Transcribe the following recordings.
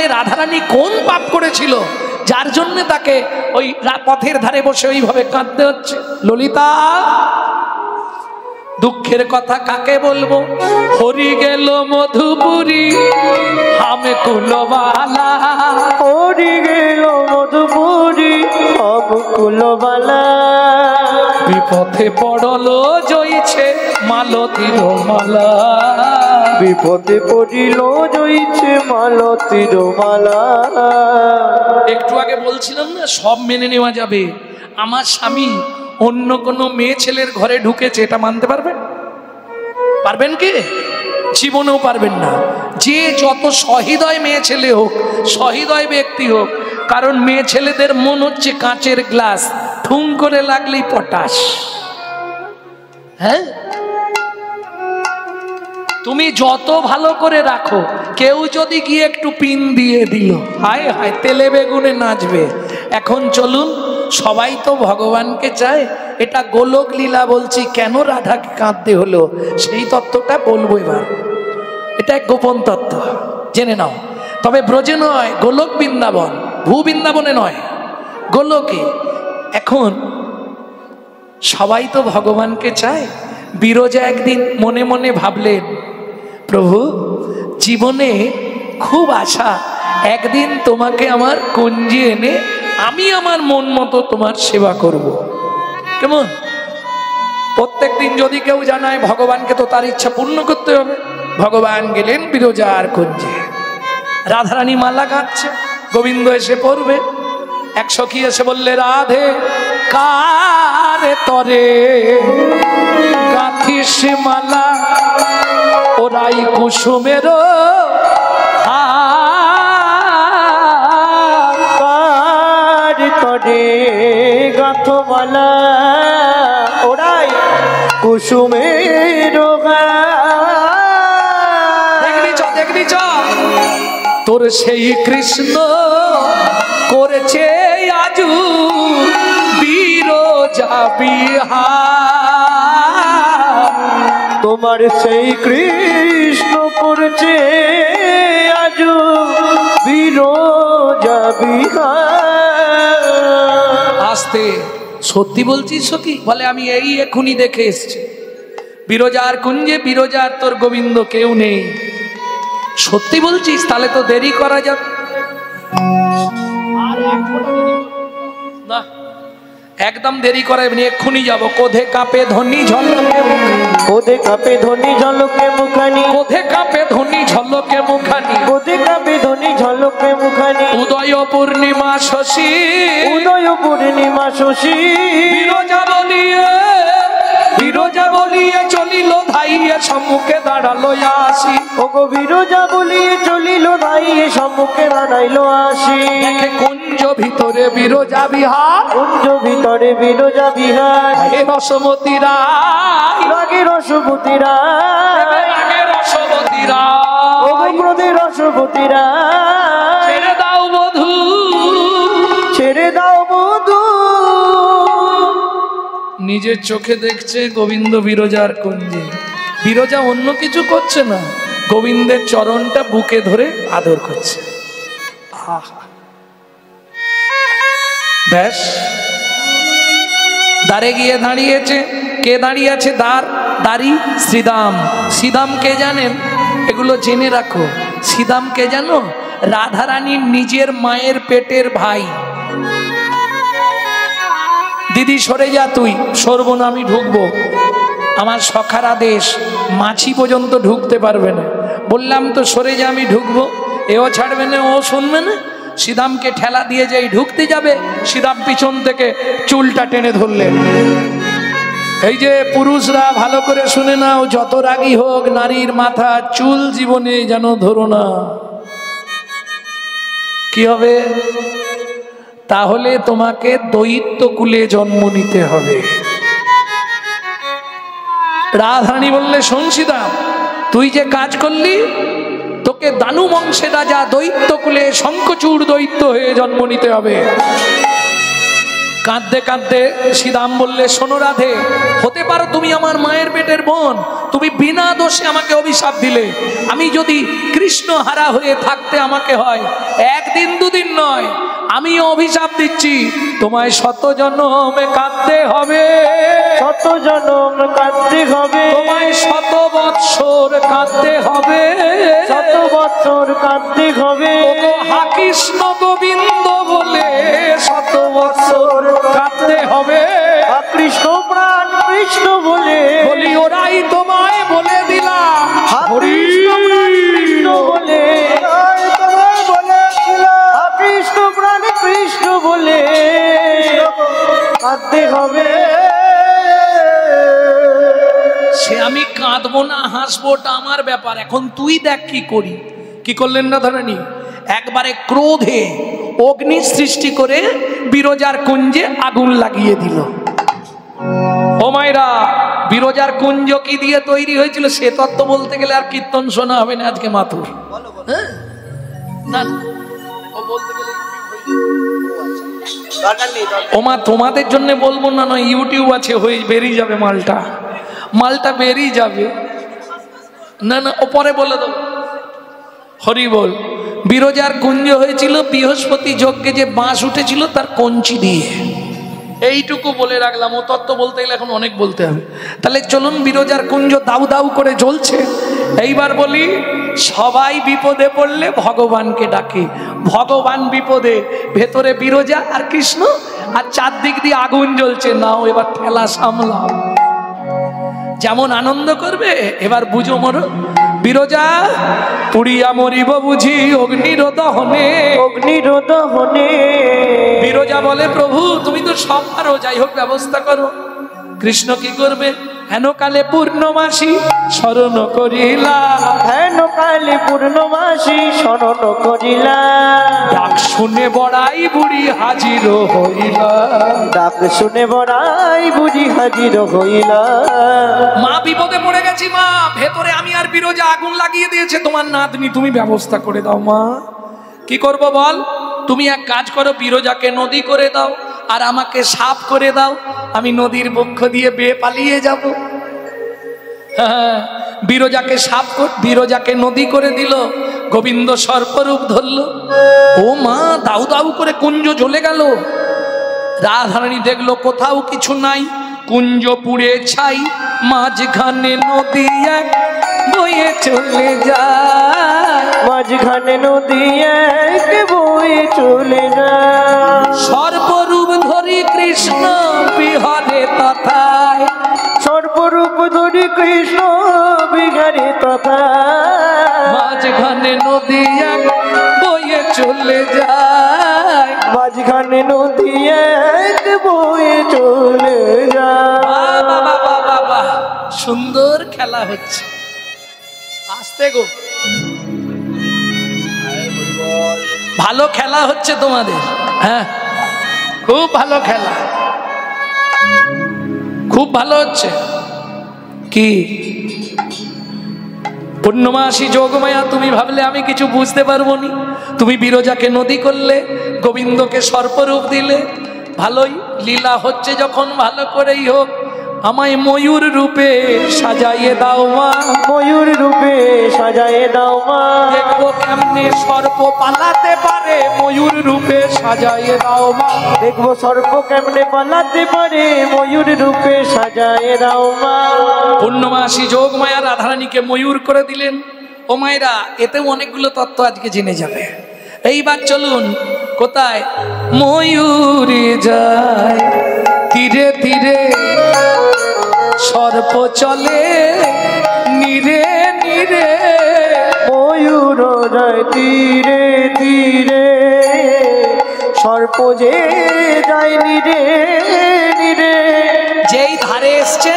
তাহলে রাধারানী কোন পাপ করেছিল যার জন্য তাকে ওই পথের ধারে বসে ওইভাবে কাঁদতে হচ্ছে? ললিতা, দুঃখের কথা কাকে বলবো? হরি গেল মধুপুরী হামে কুলবালা, হরি গেল মধুপুরী হাম কুলবালা। বিপথে পড়লো জয়ছে মালতীর মালা, বিপদে পড়িল জয়ছে মালতীর মালা। একটু আগে বলছিলাম না সব মেনে নেওয়া যাবে। আমার স্বামী অন্য কোনো মেয়ে ছেলের ঘরে ঢুকেছে, এটা মানতে পারবেন? পারবেন কি? জীবনেও পারবেন না। যে যত সহৃদয় মেয়ে ছেলে হোক, সহৃদয় ব্যক্তি হোক, কারণ মেয়ে ছেলেদের মন হচ্ছে কাঁচের গ্লাস, ঠুং করে লাগলেই পটাশ। হ্যাঁ, তুমি যত ভালো করে রাখো, কেউ যদি গিয়ে একটু পিন দিয়ে দিল, হায় হায় তেলে বেগুনে নাচবে। এখন চলুন, সবাই তো ভগবানকে চায়। এটা গোলক লীলা বলছি, কেন রাধাকে কাঁদতে হলো সেই তত্ত্বটা বলবো এবার। এটা এক গোপন তত্ত্ব, জেনে নাও। তবে ব্রজে নয়, গোলক বৃন্দাবন, ভূ বৃন্দাবনে নয়, গোলকে। এখন সবাই তো ভগবানকে চায়। বিরজা একদিন মনে মনে ভাবলেন, প্রভু জীবনে খুব আশা একদিন তোমাকে আমার কুঞ্জে এনে আমি আমার মন মতো তোমার সেবা করব। কেমন? প্রত্যেক দিন যদি কেউ জানায় ভগবানকে, তো তার ইচ্ছা পূর্ণ করতে হবে। ভগবান গেলেন বিরজার কুঞ্জে, রাধারানী মালা গাঁথছে, গোবিন্দ এসে পড়বে। এক সখী এসে বললে, রাধে কারে তরে গাঁথিস মালা, ওরাই কুসুমের কার তরে গাঁথমালা, ওরাই কুসুমের। দেখনি চ তোর সেই কৃষ্ণ করেছে আজু বিরজা বিহার, তোমার সেই কৃষ্ণ করছে আজ বিরজা বিহার। আস্তে, সত্যি বলছিস সখী? বলে আমি এই এখুনি দেখে এসছি, বিরজার কুঞ্জে বিরজার তোর গোবিন্দ কেউ নেই। সত্যি বলছিস? তাহলে তো দেরি করা যাবে না, একদম দেরি করাবে না, এক্ষুনি যাবো। কোধে কাঁপে ধ্বনি ঝলকে, কোধে কাঁপে ধ্বনি ঝলকে মুখানি, কোধে কাঁপে ধ্বনি ঝলকে মুখানি, কোধে কাঁপে ধ্বনি ঝলকে মুখানি। উদয় পূর্ণিমা শশী, উদয় পূর্ণিমা শশী, বিরজা বলিয়ে, বিরজা বলিয়ে চলিল ধাইয়ে সম্মুখে দাঁড়ালো আসি। ওগো বিরজা বলিয়ে চলিল ধাইয়ে সম্মুখে দাঁড়াইলো আসি। দেখে কুঞ্জ ভিতরে বিরজা বিহার, কুঞ্জ ভিতরে বিরজা বিহার। হে রসমতী রায়, রাগে রসবতী রায়, রাগে রসমতী রায়, ওগো ক্রোধে রসবতী রায়। ছেড়ে দাও বধূ, ছেড়ে দাও বধূ। নিজের চোখে দেখছে গোবিন্দ বিরজার কুঞ্জে। বিরজা অন্য কিছু করছে না, গোবিন্দের চরণটা বুকে ধরে আদর করছে। ব্যাস, দ্বারে গিয়ে দাঁড়িয়েছে। কে দাঁড়িয়ে আছে? দাঁড়ি শ্রীদাম। শ্রীদাম কে জানেন? এগুলো জেনে রাখো। শ্রীদাম কে জানো? রাধারানীর নিজের মায়ের পেটের ভাই। দিদি সরে যা, তুই সরবো না, আমি ঢুকবো। আমার সখার আদেশ, মাছি পর্যন্ত ঢুকতে পারবে না। বললাম তো সরে যা, আমি ঢুকবো। এও ছাড়বে না, ও শুনবে না। শ্রীদামকে ঠেলা দিয়ে যাই ঢুকতে যাবে, শ্রীদাম পিছন থেকে চুলটা টেনে ধরলেন। এই যে পুরুষরা ভালো করে শুনে নাও, যত রাগী হোক নারীর মাথা চুল জীবনে যেন ধরো না। কি হবে? তাহলে তোমাকে দৈত্য কুলে জন্ম নিতে হবে। রাধারানী বললে, শোন সীতাম, তুই যে কাজ করলি, তোকে দানু বংশে রাজা দৈত্য কুলে শঙ্খচূড় দৈত্য হয়ে জন্ম নিতে হবে। কাঁদতে কাঁদতে শ্রীরাম বললে, শোনো রাধে, হতে পারো তুমি আমার মায়ের পেটের বোন, তুমি বিনা দোষে আমাকে অভিশাপ দিলে। আমি যদি কৃষ্ণ হারা হয়ে থাকতে আমাকে হয়, একদিন দুদিন নয়, আমি অভিশাপ দিচ্ছি, তোমায় 100 জন্মে কাঁদতে হবে, 100 জনম কাঁদতে হবে, তোমায় 100 বৎসর কাঁদতে হবে, 100 বছর কাঁদতে হবে। ওগো হা কৃষ্ণ গোবিন্দ বলে 100 বৎসর কাঁদতে হবে। কৃষ্ণ প্রাণ কৃষ্ণ বলে বলি ওরাই তোমায় বলে দিলাম, কৃষ্ণ প্রাণ কৃষ্ণ বলে কৃষ্ণ প্রাণ কৃষ্ণ বলে কাঁদতে হবে। সে আমি কাঁদবো না হাসবো ওটা আমার ব্যাপার, এখন তুই দেখ কি করি। কি করলেন না ধরেনি, একবারে ক্রোধে অগ্নি সৃষ্টি করে বিরজার কুঞ্জে আগুন লাগিয়ে দিল। ও মায়েরা, বিরজার কুঞ্জ কি দিয়ে তৈরি হয়েছিল সে তত্ত্ব বলতে গেলে আর কীর্তন শোনা হবে না আজকে মাথুর। হ্যাঁ? না, ও বলতে গেলে ওমা তোমাদের জন্য বলবো না, নয় ইউটিউব আছে, হয়ে বেরিয়ে যাবে মালটা বেরিয়ে যাবে। না না, ও পরে বলে দেবো। হরি বল। বিরজার কুঞ্জ হয়েছিল বৃহস্পতি যজ্ঞে যে বাঁশ উঠেছিল তার কঞ্চি দিয়ে। এইটুকু বলে রাখলাম, ও তত্ত্ব বলতে গেলে এখন অনেক বলতে হবে। তাহলে চলুন, বিরজার কুঞ্জ দাউ দাউ করে জ্বলছে। এইবার বলি, সবাই বিপদে পড়লে ভগবানকে ডাকে, ভগবান বিপদে, ভেতরে বিরজা আর কৃষ্ণ, আর চারদিক দিয়ে আগুন জ্বলছে। নাও এবার ঠেলা সামলাও, যেমন আনন্দ করবে। এবার বুঝো মরো, বিরজা পুড়িয়া মরিব বুঝি অগ্নিরোধ হনে, অগ্নিরোধ হনে। বিরজা বলে, প্রভু তুমি তো সব পারো, যাই হোক ব্যবস্থা করো। কৃষ্ণ কি করবে, হেন কালে পূর্ণমাসী স্মরণ করিলা, হেন কালে পূর্ণমাসী স্মরণ করিলা, ডাক শুনে বড়াই বুড়ি হাজির হইলা, ডাক শুনে বড়াই বুড়ি হাজির হইলা। মা বিপদে পড়ে গেছি মা, ভেতরে আমি আর বিরজা আগুন লাগিয়ে দিয়েছে তোমার নাতনি, তুমি ব্যবস্থা করে দাও মা। কি করব বল, তুমি এক কাজ করো, বিরজাকে নদী করে দাও আর আমাকে সাপ করে দাও, আমি নদীর বক্ষ দিয়ে বেয়ে পালিয়ে যাব। হ্যাঁ, বিরজাকে নদী করে দিল, গোবিন্দ সর্পরূপ ধরল। ও মা, দাউ দাউ করে কুঞ্জ জ্বলে গেল। রাধারানী দেখলো কোথাও কিছু নাই, কুঞ্জ পুড়ে ছাই, মাঝখানে নদী এক বয়ে চলে যায়, মাঝখানে নদী এক বয়ে চলে যায়। সর্বরূপ ধরি কৃষ্ণ বিহারে তথায়, সর্বরূপ ধরি কৃষ্ণ বিহারে তথায়, মাঝখানে নদী এক বয়ে চলে যায়, মাঝখানে নদী এক বয়ে চলে যায়। বাবা বাবা বাবা, সুন্দর খেলা হচ্ছে। আসতে গো, ভালো খেলা হচ্ছে তোমাদের। হ্যাঁ, খুব ভালো খেলা, খুব ভালো হচ্ছে। কি পূর্ণমাসী যোগমায়া, তুমি ভাবলে আমি কিছু বুঝতে পারবো নি? তুমি বিরজাকে নদী করলে, গোবিন্দকে সর্পরূপ দিলে, ভালোই লীলা হচ্ছে যখন ভালো করেই হোক। আমায় ময়ূর রূপে সাজাইয়ে দাও মা, ময়ূর রূপে সাজাইয়ে দাও মা, দেখবো কেমনে সর্প পালাতে পারে, ময়ূর রূপে সাজাইয়ে দাও মা, দেখবো সর্প কেমনে পালাতে পারে, ময়ূর রূপে সাজাইয়ে দাও মা। পূর্ণমাসী যোগমায়া রাধারানীকে ময়ূর করে দিলেন। ও মায়েরা, এতেও অনেকগুলো তত্ত্ব আজকে জেনে যাবে। এইবার চলুন, কোথায় ময়ূরে যায় ধীরে ধীরে, সর্প চলে নীরে নীরে, ময়ূর যায় তীরে তীরে, সর্প যে যায় নীরে নীরে। যেই ধারে এসছে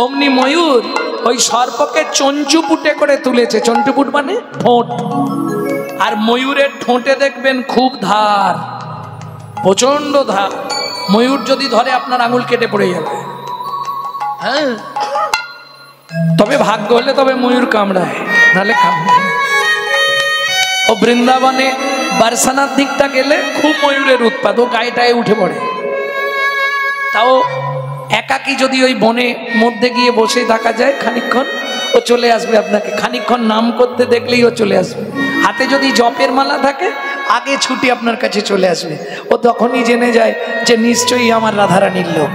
অমনি ময়ূর ওই সর্পকে চঞ্চুপুটে করে তুলেছে। চঞ্চুপুট মানে ঠোঁট, আর ময়ূরের ঠোঁটে দেখবেন খুব ধার, প্রচন্ড ধার। ময়ূর যদি ধরে আপনার আঙুল কেটে পড়ে যাবে। হ্যাঁ, তবে ভাগ্য হলে তবে ময়ূর কামড়ায়, নাহলে কামড়ায়। ও বৃন্দাবনে বারসানার দিকটা গেলে খুব ময়ূরের উৎপাত, ও গায়ে টায়ে উঠে পড়ে। তাও একাকী যদি ওই বনের মধ্যে গিয়ে বসে থাকা যায় খানিকক্ষণ, ও চলে আসবে আপনাকে। খানিকক্ষণ নাম করতে দেখলেই ও চলে আসবে। হাতে যদি জপের মালা থাকে আগে ছুটি আপনার কাছে চলে আসবে। ও তখনই জেনে যায় যে নিশ্চয়ই আমার রাধারানীর লোক।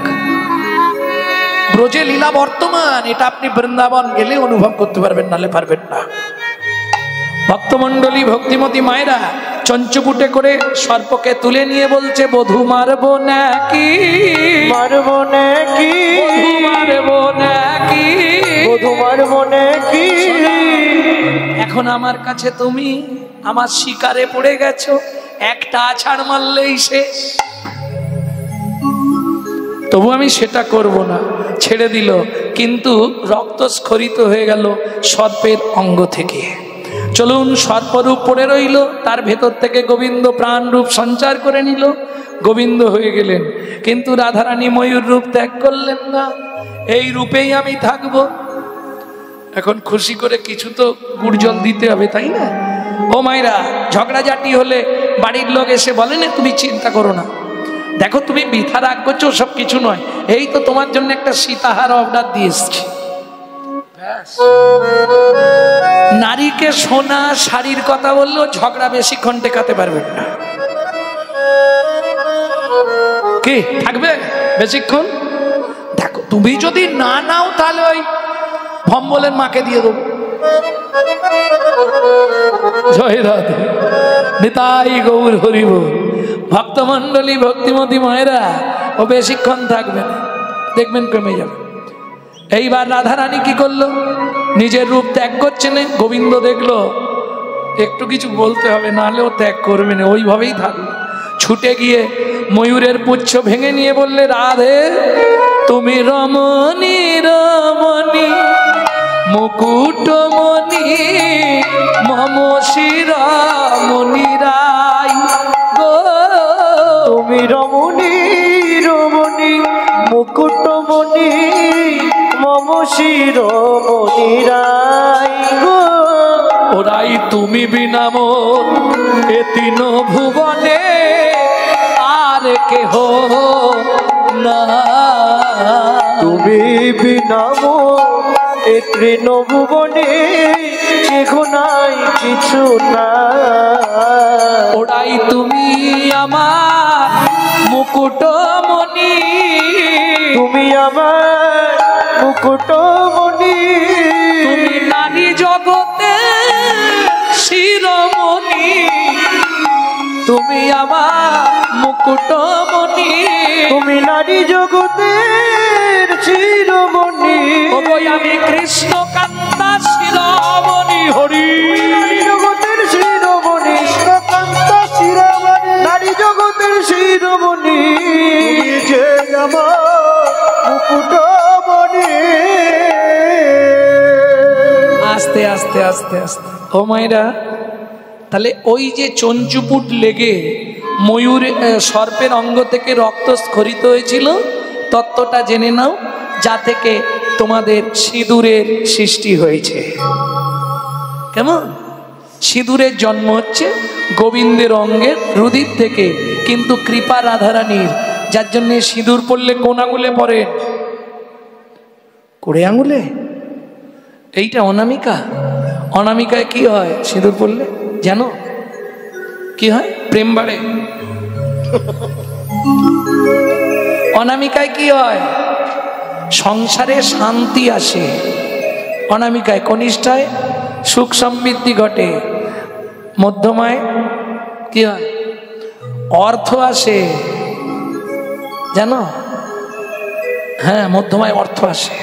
ব্রজে লীলা বর্তমান, এটা আপনি বৃন্দাবন গেলে অনুভব করতে পারবেন, নালে পারবেন না। ভক্তমণ্ডলী, ভক্তিমতী মায়েরা চঞ্চপুটে করে সর্পকে তুলে নিয়ে বলছে, বধূ মারবো নাকি, মারবো নাকি, বধূ মারবো নাকি, বধূ মারবো নাকি। এখন আমার কাছে তুমি আমার শিকারে পড়ে গেছো, একটা আছাড় মারলেই শেষ। তবু আমি সেটা করব না, ছেড়ে দিল। কিন্তু রক্ত স্খলিত হয়ে গেল সর্পের অঙ্গ থেকে। চলুন, সর্পরূপ পড়ে রইল, তার ভেতর থেকে গোবিন্দ প্রাণ রূপ সঞ্চার করে নিল, গোবিন্দ হয়ে গেলেন। কিন্তু রাধারানী ময়ূর রূপ ত্যাগ করলেন না, এই রূপেই আমি থাকবো। এখন খুশি করে কিছু তো গুড় জল দিতে হবে, তাই না? ও মায়েরা, ঝগড়াঝাটি হলে বাড়ির লোক এসে বলে না, তুমি চিন্তা করো না, দেখো তুমি বৃথা রাগ করছো, সব কিছু নয়, এই তো তোমার জন্য একটা সীতাহার অর্ডার দিয়ে এসছি। নারীকে সোনা শাড়ির কথা বললেও ঝগড়া বেশিক্ষণ টেকাতে পারবেন না। কি থাকবে বেশিক্ষণ? দেখো, তুমি যদি না নাও তাহলে ওই ভম্বলের মাকে দিয়ে দেবো। জয় রাধে, নিতাই গৌর হরি বল। ভক্তমণ্ডলী, ভক্তিমতী মায়েরা, ও বেশিক্ষণ থাকবে না, দেখবেন কমে যাবে। এইবার রাধারানী কি করলো? নিজের রূপ ত্যাগ করছে না। গোবিন্দ দেখলো একটু কিছু বলতে হবে, নাহলে ও ত্যাগ করবে না, ওইভাবেই থাকবে। ছুটে গিয়ে ময়ূরের পুচ্ছ ভেঙে নিয়ে বললে, রাধে তুমি রমণী রমণী মুকুটমণি মম শিরোমণি রায় গো। তুমি রমণী রমণী মুকুটমণি মম শিরোমণি রায় গো। ওরাই তুমি বিনা মোর এ তিন ভুবনে আর কেহ না। তুমি বিনা মোর এ তৃণ ভুবনে কেহ নাই, কিছু না। ওরাই তুমি আমার মুকুটমণি, তুমি আমার মুকুটমণি, তুমি নারী জগতে শিরোমণি, তুমি আমার মুকুটমণি, তুমি নারী জগতের শিরোমণি। ওই আমি কৃষ্ণ কান্তা শিরোমণি হরি। নারী জগতের শিরোমণি, কৃষ্ণকান্তা শিরোমণি, নারী জগতের শিরোমণি, যে আমার মুকুটমণি। আস্তে আস্তে আস্তে আস্তে, ও মায়েরা, তাহলে ওই যে চঞ্চুপুট লেগে ময়ূর সর্পের অঙ্গ থেকে রক্ত স্খলিত হয়েছিল, তত্ত্বটা জেনে নাও, যা থেকে তোমাদের সিঁদুরের সৃষ্টি হয়েছে। কেমন? সিঁদুরের জন্ম হচ্ছে গোবিন্দের অঙ্গের রুধির থেকে, কিন্তু কৃপা রাধারানীর, যার জন্য সিঁদুর পড়লে কোন আঙুলে পড়ে? কোড়ে আঙুলে। এইটা অনামিকা। অনামিকায় কি হয় সিঁদুর পড়লে জানো? কি হয়? প্রেম বাড়ে। অনামিকায় কি হয়? সংসারে শান্তি আসে। অনামিকায়, কনিষ্ঠায় সুখ সমৃদ্ধি ঘটে, মধ্যমায় কি হয়? অর্থ আসে, জানো? হ্যাঁ, মধ্যমায় অর্থ আসে।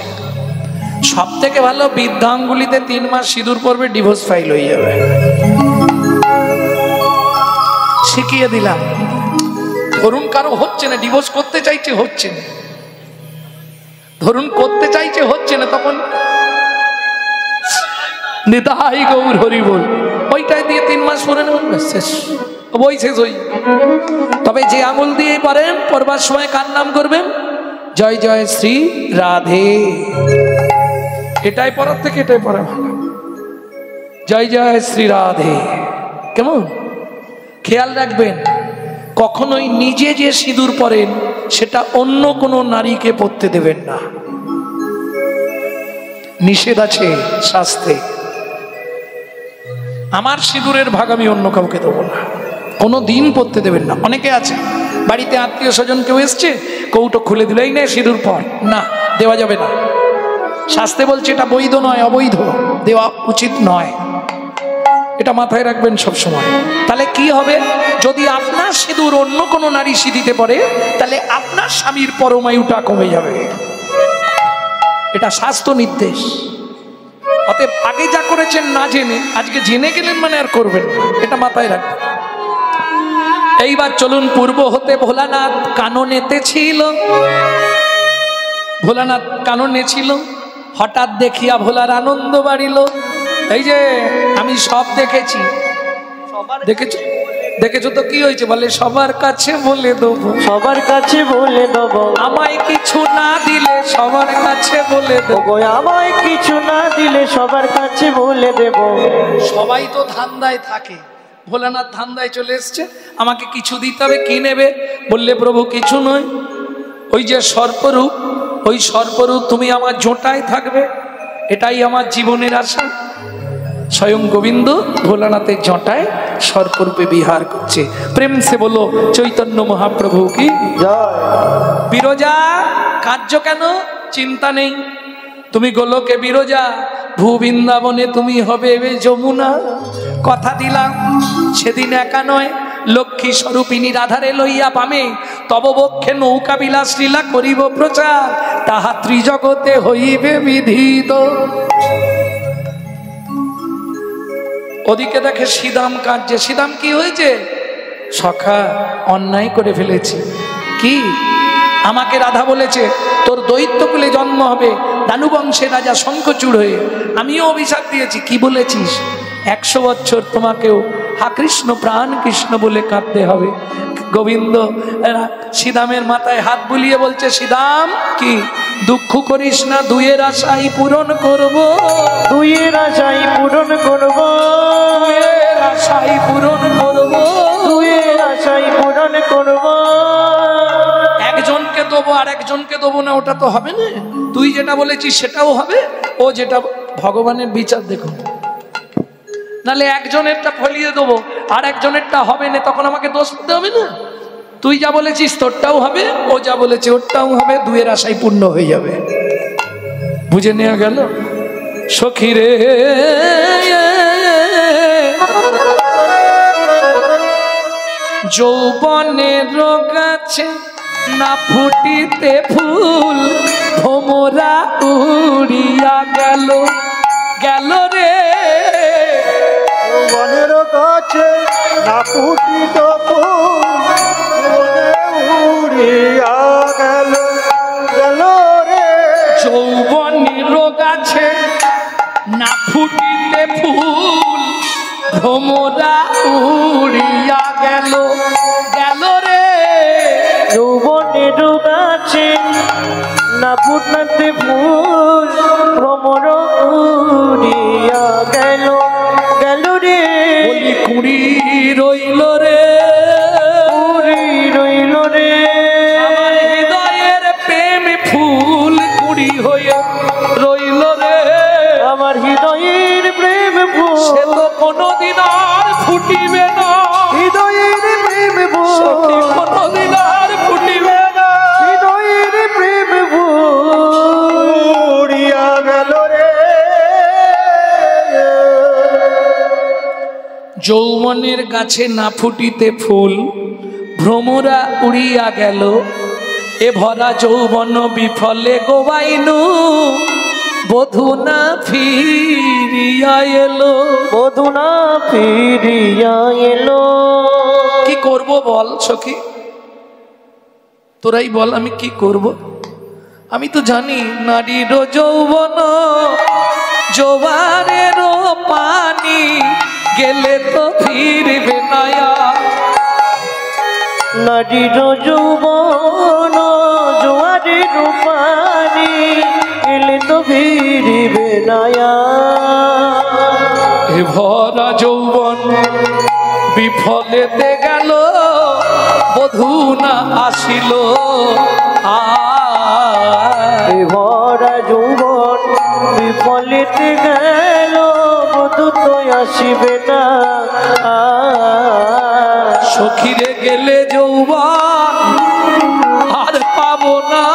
সব থেকে ভালো বৃদ্ধাঙ্গুলিতে 3 মাস সিঁদুর পড়বে, ডিভোর্স ফাইল হয়ে যাবে। শিখিয়ে দিলাম। ধরুন কারো হচ্ছে না, ডিভোর্স করতে চাইছে, হচ্ছে না, ধরুন করতে চাইছে, হচ্ছে না, তখন নিতাই গৌর হরি বল, ওইটাই দিয়ে 3 মাস পরে নেবেন, শেষ, বই শেষ হই। তবে যে আঙুল দিয়ে পারেন, পড়বার সময় কার নাম করবেন? জয় জয় শ্রী রাধে। এটাই পড়ার থেকে এটাই পড়া ভালো। জয় জয় শ্রী রাধে। কেমন? খেয়াল রাখবেন, কখনোই নিজে যে সিঁদুর পরেন সেটা অন্য কোনো নারীকে পরতে দেবেন না, নিষেধ আছে শাস্ত্রে। আমার সিঁদুরের ভাগ আমি অন্য কাউকে দেবো না, কোনো দিন পরতে দেবেন না। অনেকে আছে বাড়িতে আত্মীয় স্বজন কেউ এসছে, কৌটো খুলে দিল, এই নে সিঁদুর পর, না দেওয়া যাবে না। শাস্ত্রে বলছে এটা বৈধ নয়, অবৈধ, দেওয়া উচিত নয়। এটা মাথায় রাখবেন সব সময়। তাহলে কি হবে, যদি আপনার সিঁদুর অন্য কোনো নারী সিঁদিতে পারে, তাহলে আপনার স্বামীর পরমায়ুটা কমে যাবে। এটা শাস্ত্র নির্দেশ। অতএব আগে যা করেছেন না জেনে, আজকে জেনে গেলেন মানে আর করবেন না, এটা মাথায় রাখবেন। এইবার চলুন, পূর্ব হতে ভোলানাথ কাননেতে ছিল। ভোলানাথ কাননে ছিল, হঠাৎ দেখিয়া ভোলার আনন্দ বাড়িল। এই যে আমি সব দেখেছি, দেখেছো দেখেছো তো কি হয়েছে, বলে সবার কাছে বলে দেবো, সবার কাছে বলে দেবো, আমায় কিছু না দিলে সবার কাছে বলে দেবো, আমায় কিছু না দিলে সবার কাছে বলে দেব। সবাই তো ধান্দায় থাকে, ভোলানাথ ধান্দায় চলে এসছে, আমাকে কিছু দিতে হবে। কি নেবে? বললে প্রভু কিছু নয়, ওই যে সর্পরূপ, ওই সর্পরূপ তুমি আমার জোটায় থাকবে, এটাই আমার জীবনের আশা। স্বয়ং গোবিন্দ ভোলানাথের জটায় সর্পরূপে বিহার করছে। প্রেম সে বলো চৈতন্য মহাপ্রভু কি জয়। বিরজা কার্য কেন? চিন্তা নেই, তুমি গোলকে বিরজা, ভূবৃন্দাবনে তুমি হবে যমুনা। কথা দিলাম সেদিন একা নয়, লক্ষ্মী স্বরূপিনী রাধারে লইয়া পামে, তব বক্ষে নৌকা বিলাস লীলা করিব প্রচার, তাহা ত্রিজগতে হইবে বিধিত। ওদিকে দেখে শ্রীদাম কাঁদছে। শ্রীদাম কি হয়েছে? সখা অন্যায় করে ফেলেছি। কি? আমাকে রাধা বলেছে তোর দৈত্যকুলে জন্ম হবে, দানুবংশে রাজা শঙ্খচূড় হয়ে। আমিও অভিশাপ দিয়েছি। কি বলেছিস? 100 বছর তোমাকেও হা কৃষ্ণ প্রাণ কৃষ্ণ বলে কাঁদতে হবে। গোবিন্দ শ্রীদামের মাথায় হাত বুলিয়ে বলছে, শ্রীদাম কি দুঃখ করিস না, দুয়ের আশাই পূরণ করব, দুয়ের আশাই পূরণ করব, দুয়ের আশাই পূরণ করব, দুয়ের আশাই পূরণ করব। একজনকে দেবো আর একজনকে দেবো না, ওটা তো হবে না। তুই যেটা বলেছিস সেটাও হবে, ও যেটা, ভগবানের বিচার দেখুন। নাহলে একজনেরটা ফলিয়ে দেবো আর একজনেরটা হবে না, তখন আমাকে দোষ দিতে হবে না। তুই যা বলেছিস তোরটাও হবে, ও যা বলেছে ওরটাও হবে, দুয়ের আশাই পূর্ণ হয়ে যাবে। বুঝে নেওয়া গেল? সখী রে যৌবনের গাছে না ফুটিতে ফুল, ভোমরা উড়িয়া গেল, গেল রে বনের কাছে না ফুটিত ফুল, উড়িয়া গেল, গেল রে। যৌবনের গাছে না ফুটিতে ফুল, ভ্রমরা উড়িয়া গেল, গেল রে। যৌবনের গাছে না ফুটতে ফুল, ভ্রমর উড়িয়া গেল, গেল রে। বলি কুড়ি রইল রে, কুড়ি রইল রে। আমার হৃদয়ের প্রেম ফুল কুড়ি হয়ে রইল রে। আমার হৃদয়ের প্রেম ফুল সে তো কোনোদিন আর ফুটিবে না, হৃদয়ের প্রেম ফুল সখী কোনোদিন আর ফুটিবে না। হৃদয়ের প্রেম ফুল উড়িয়া গেল রে। যৌবনের গাছে না ফুটিতে ফুল, ভ্রমরা উড়িয়া গেল, এ ভরা যৌবন বিফলে গোবাইনু, বধূ না ফিরিয়া এলো, বধূ না ফিরিয়া এলো। কি করব বল সখী, তোরাই বল আমি কি করব? আমি তো জানি নারীর যৌবন জোয়ারের পানি, গেলে তো ফিরবে না। নারীর যৌবন জোয়ারের পানি, এলে তো ফিরিবে না। এ ভরা যৌবন বিফলেতে গেল, বধূ না আসিল ভরা যৌবন বিফলিতে গেল, বধূ তো আসিবে না। সখীরে গেলে যৌবন আর পাবো না,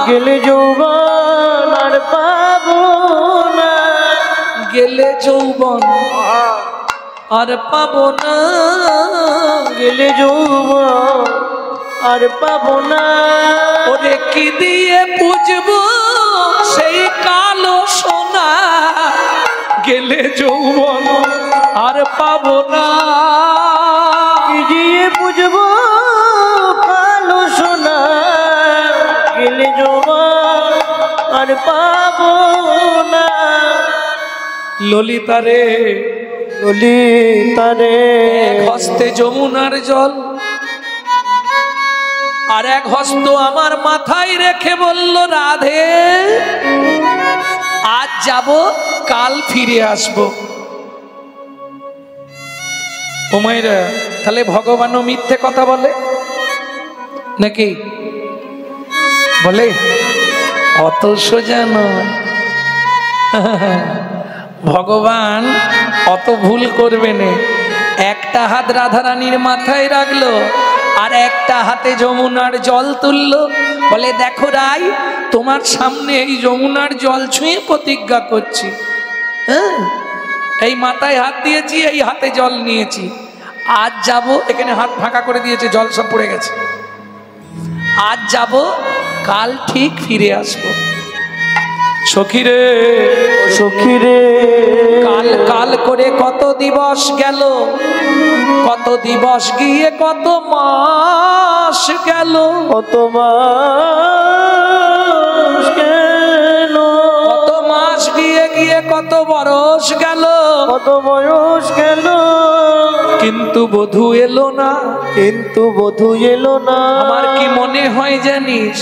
গেলে যৌবন আর পাবো না, গেলে যৌবন আর পাবো না, গেলে যৌবন আর পাবো না। ওরে কি দিয়ে বুঝবো সেই কালো সোনা, গেলে যৌবন আর পাবো না। কি দিয়ে বুঝবো কালো সোনা, গেলে যৌবন আর পাবো না। ললিতা রে ললিতা রে, এক হস্তে যমুনার জল আর এক হস্ত আমার মাথায় রেখে বলল, রাধে আজ যাব, কাল ফিরে আসব। ও মায়েরা, তাহলে ভগবানও মিথ্যে কথা বলে নাকি? বলে? অত সোজা নয়। ভগবান অত ভুল করবে না। একটা হাত রাধারানীর মাথায় রাখলো আর একটা হাতে যমুনার জল তুললো, বলে দেখো রাই, তোমার সামনে এই যমুনার জল ছুঁয়ে প্রতিজ্ঞা করছি, হ্যাঁ, এই মাথায় হাত দিয়েছি, এই হাতে জল নিয়েছি, আজ যাব, এখানে হাত ফাঁকা করে দিয়েছে, জল সব পড়ে গেছে, আজ যাব, কাল ঠিক ফিরে আসবো। সখীরে সখীরে, কাল কাল করে কত দিবস গেল, কত দিবস গিয়ে কত মাস গেল, কত মাস গেল, কত মাস গিয়ে গিয়ে কত বরস গেল, কত বয়স গেল, কিন্তু বধূ এলো না, কিন্তু বধূ এলো না। আমার কি মনে হয় জানিস,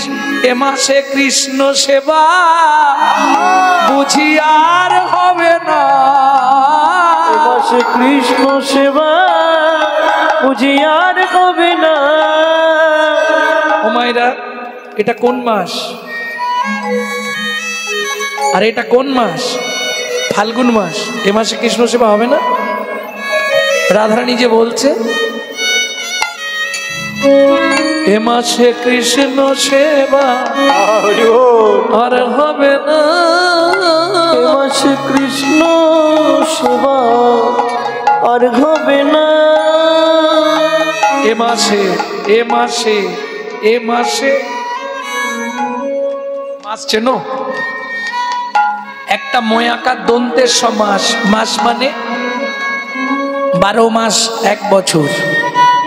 এ মাসে কৃষ্ণ সেবা বুঝি আর হবে না, এ মাসে কৃষ্ণ সেবা বুঝি আর হবে না। ও মায়েরা, এটা কোন মাস? আর এটা কোন মাস? ফাল্গুন মাস। এ মাসে কৃষ্ণ সেবা হবে না? রাধারানী যে বলছে, এ মাসে কৃষ্ণ সেবা আর হবে না, এ মাসে কৃষ্ণ সেবা আর হবে না। এ মাসে, এ মাসে, এ মাসে, মাস চেনো? একটা ময়াকার দন্তের সমাস, মাস মানে 12 মাস 1 বছর,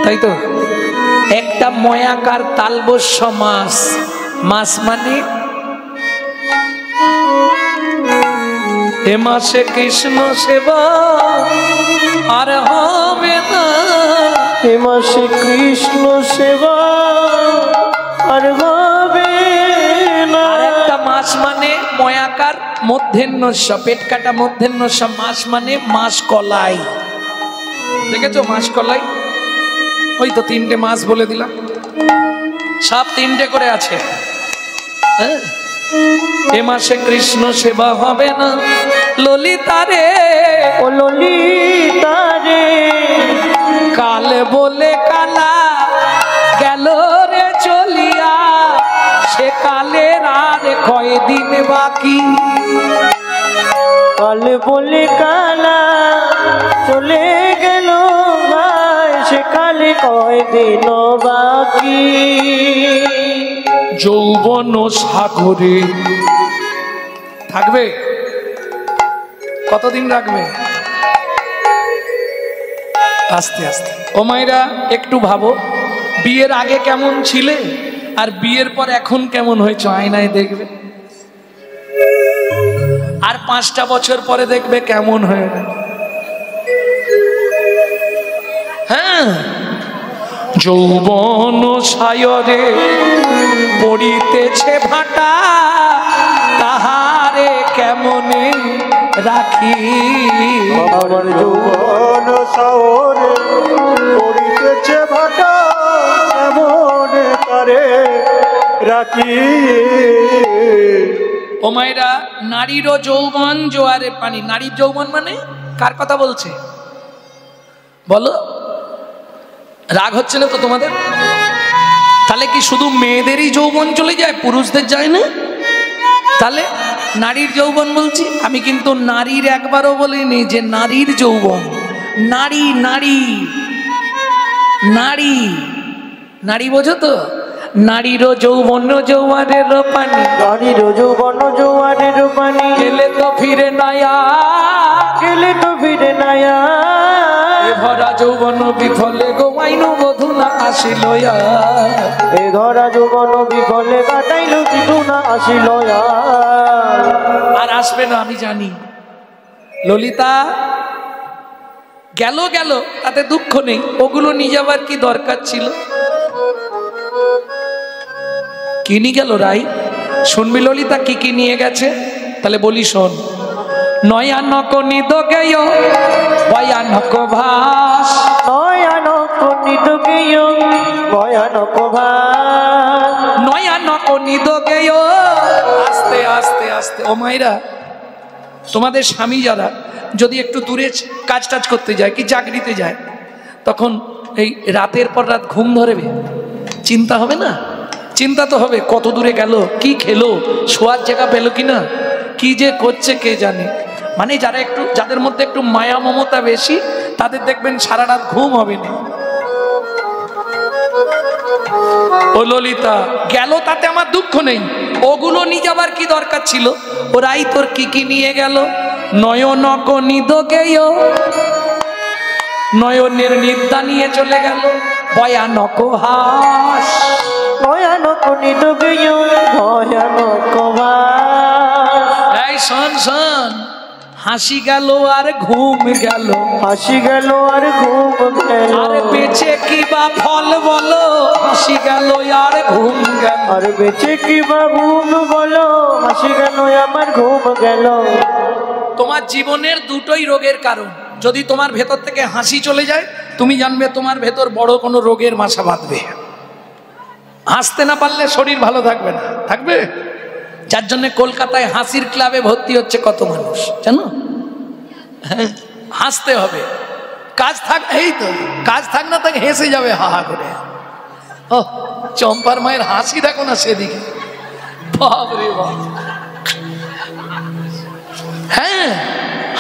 তাই তো? একটা ময়াকার তালবস্য মাস, মাস মানে এ মাসে কৃষ্ণ সেবা আর হবে না, এ মাসে কৃষ্ণ সেবা আর হবে না। আর একটা মাস মানে ময়াকার মধ্যাহ্নস্য, পেট কাটা মধ্যাহ্নস্য, মাস মানে মাস কলাই। দেখেছো মাস কলাই? ওই তো 3টে মাস বলে দিলাম, সব 3টে করে আছে। হ্যাঁ, এ মাসে কৃষ্ণ সেবা হবে না, ললিতা রে ও ললিতা রে, কাল বলে কালা গেল রে চলিয়া, সে কালের আর কয়দিন বাকি, কাল বলে কালা চলে গেল ভাই, সে কালে কয়দিন বাকি। যৌবন সাগরে থাকবে, কতদিন রাখবে? আস্তে আস্তে। ও মায়েরা, একটু ভাবো, বিয়ের আগে কেমন ছিলে আর বিয়ের পর এখন কেমন হয়েছে, আয়নায় দেখবে, আর 5টা বছর পরে দেখবে কেমন হয়ে গেল। হ্যাঁ, যৌবন সায়রে পড়িতেছে ভাটা, তাহারে কেমনে রাখি, আমার যৌবন সায়রে পড়িতেছে ভাটা, ডাকি। ও মায়েরা, নারীরও যৌবন জোয়ারে পানি। নারীর যৌবন মানে কার কথা বলছে বলো? রাগ হচ্ছে না তো তোমাদের? তাহলে কি শুধু মেয়েদেরই যৌবন চলে যায়, পুরুষদের যায় না? তাহলে নারীর যৌবন বলছি আমি, কিন্তু নারীর একবারও বলিনি যে নারীর যৌবন। নারী নারী নারী নারী, বোঝো তো? নারীরও যৌবন জোয়ারের পানি, নারীর যৌবন জোয়ারের পানি, গেলে তো ফিরে নায়া, গেলে তো ফিরে নায়া। এ ভরা যৌবন বিফলে গোমাইনু বধু না আসিল। এ ধরা যৌবন বিফলে কাটাইল কিছু না আসিল। আর আসবে না আমি জানি। ললিতা গেল গেল, তাতে দুঃখ নেই। ওগুলো নিয়ে যাবার কি দরকার ছিল? কি নিয়ে গেল রাই? শুনবি ললিতা কি কি নিয়ে গেছে? তাহলে বলি শোন। নয়ানক নিদ গেয় ভয়ানক ভাস, নয়ানক নিদ গেয় ভয়ানক ভাস, নয়ানক নিদ গেয়। আস্তে আস্তে আস্তে। ও মাইরা, তোমাদের স্বামী যারা যদি একটু দূরে কাজ টাজ করতে যায়, কি চাকরিতে যায়, তখন এই রাতের পর রাত ঘুম ধরবে, চিন্তা হবে না? চিন্তা তো হবে, কত দূরে গেল, কি খেলো, শোয়ার জায়গা পেলো কিনা, কি যে করছে কে জানে। মানে যারা একটু, যাদের মধ্যে একটু মায়া মমতা বেশি, তাদের দেখবেন সারা রাত ঘুম হবে না। ও ললিতা গেল, তাতে আমার দুঃখ নেই। ওগুলো নিয়ে যাবার কি দরকার ছিল? ওরাই তোর কি কি নিয়ে গেল। নয়নক নিদ গেয়, নয়নের নিদ্রা নিয়ে চলে গেল। ভয়ানক হাস, ভয়ানক নিদ গেয় ভয়ানক ভাস। এই শোন শোন, হাসি গেল আর ঘুম গেল, হাসি গেল আর ঘুম গেল। আর বেঁচে কি বা ফল বলো? হাসি গেল আর ঘুম গেল। আর বেঁচে কি বা ঘুম বলো? হাসি গেল আমার ঘুম গেল। তোমার জীবনের দুটোই রোগের কারণ। যদি তোমার ভেতর থেকে হাসি চলে যায়, তুমি জানবে তোমার ভেতর বড় কোনো রোগের বাসা বাঁধবে। হাসতে না পারলে শরীর ভালো থাকবে না, থাকবে। যার জন্য কলকাতায় হাসির ক্লাবে ভর্তি হচ্ছে কত মানুষ জানো? হ্যাঁ, হাসতে হবে। কাজ থাক, এই তো কাজ থাক না থাক হেসে যাবে হা হা করে। ও চম্পার মায়ের হাসি দেখো না সেদিকে, বাপরে বাপ। হ্যাঁ,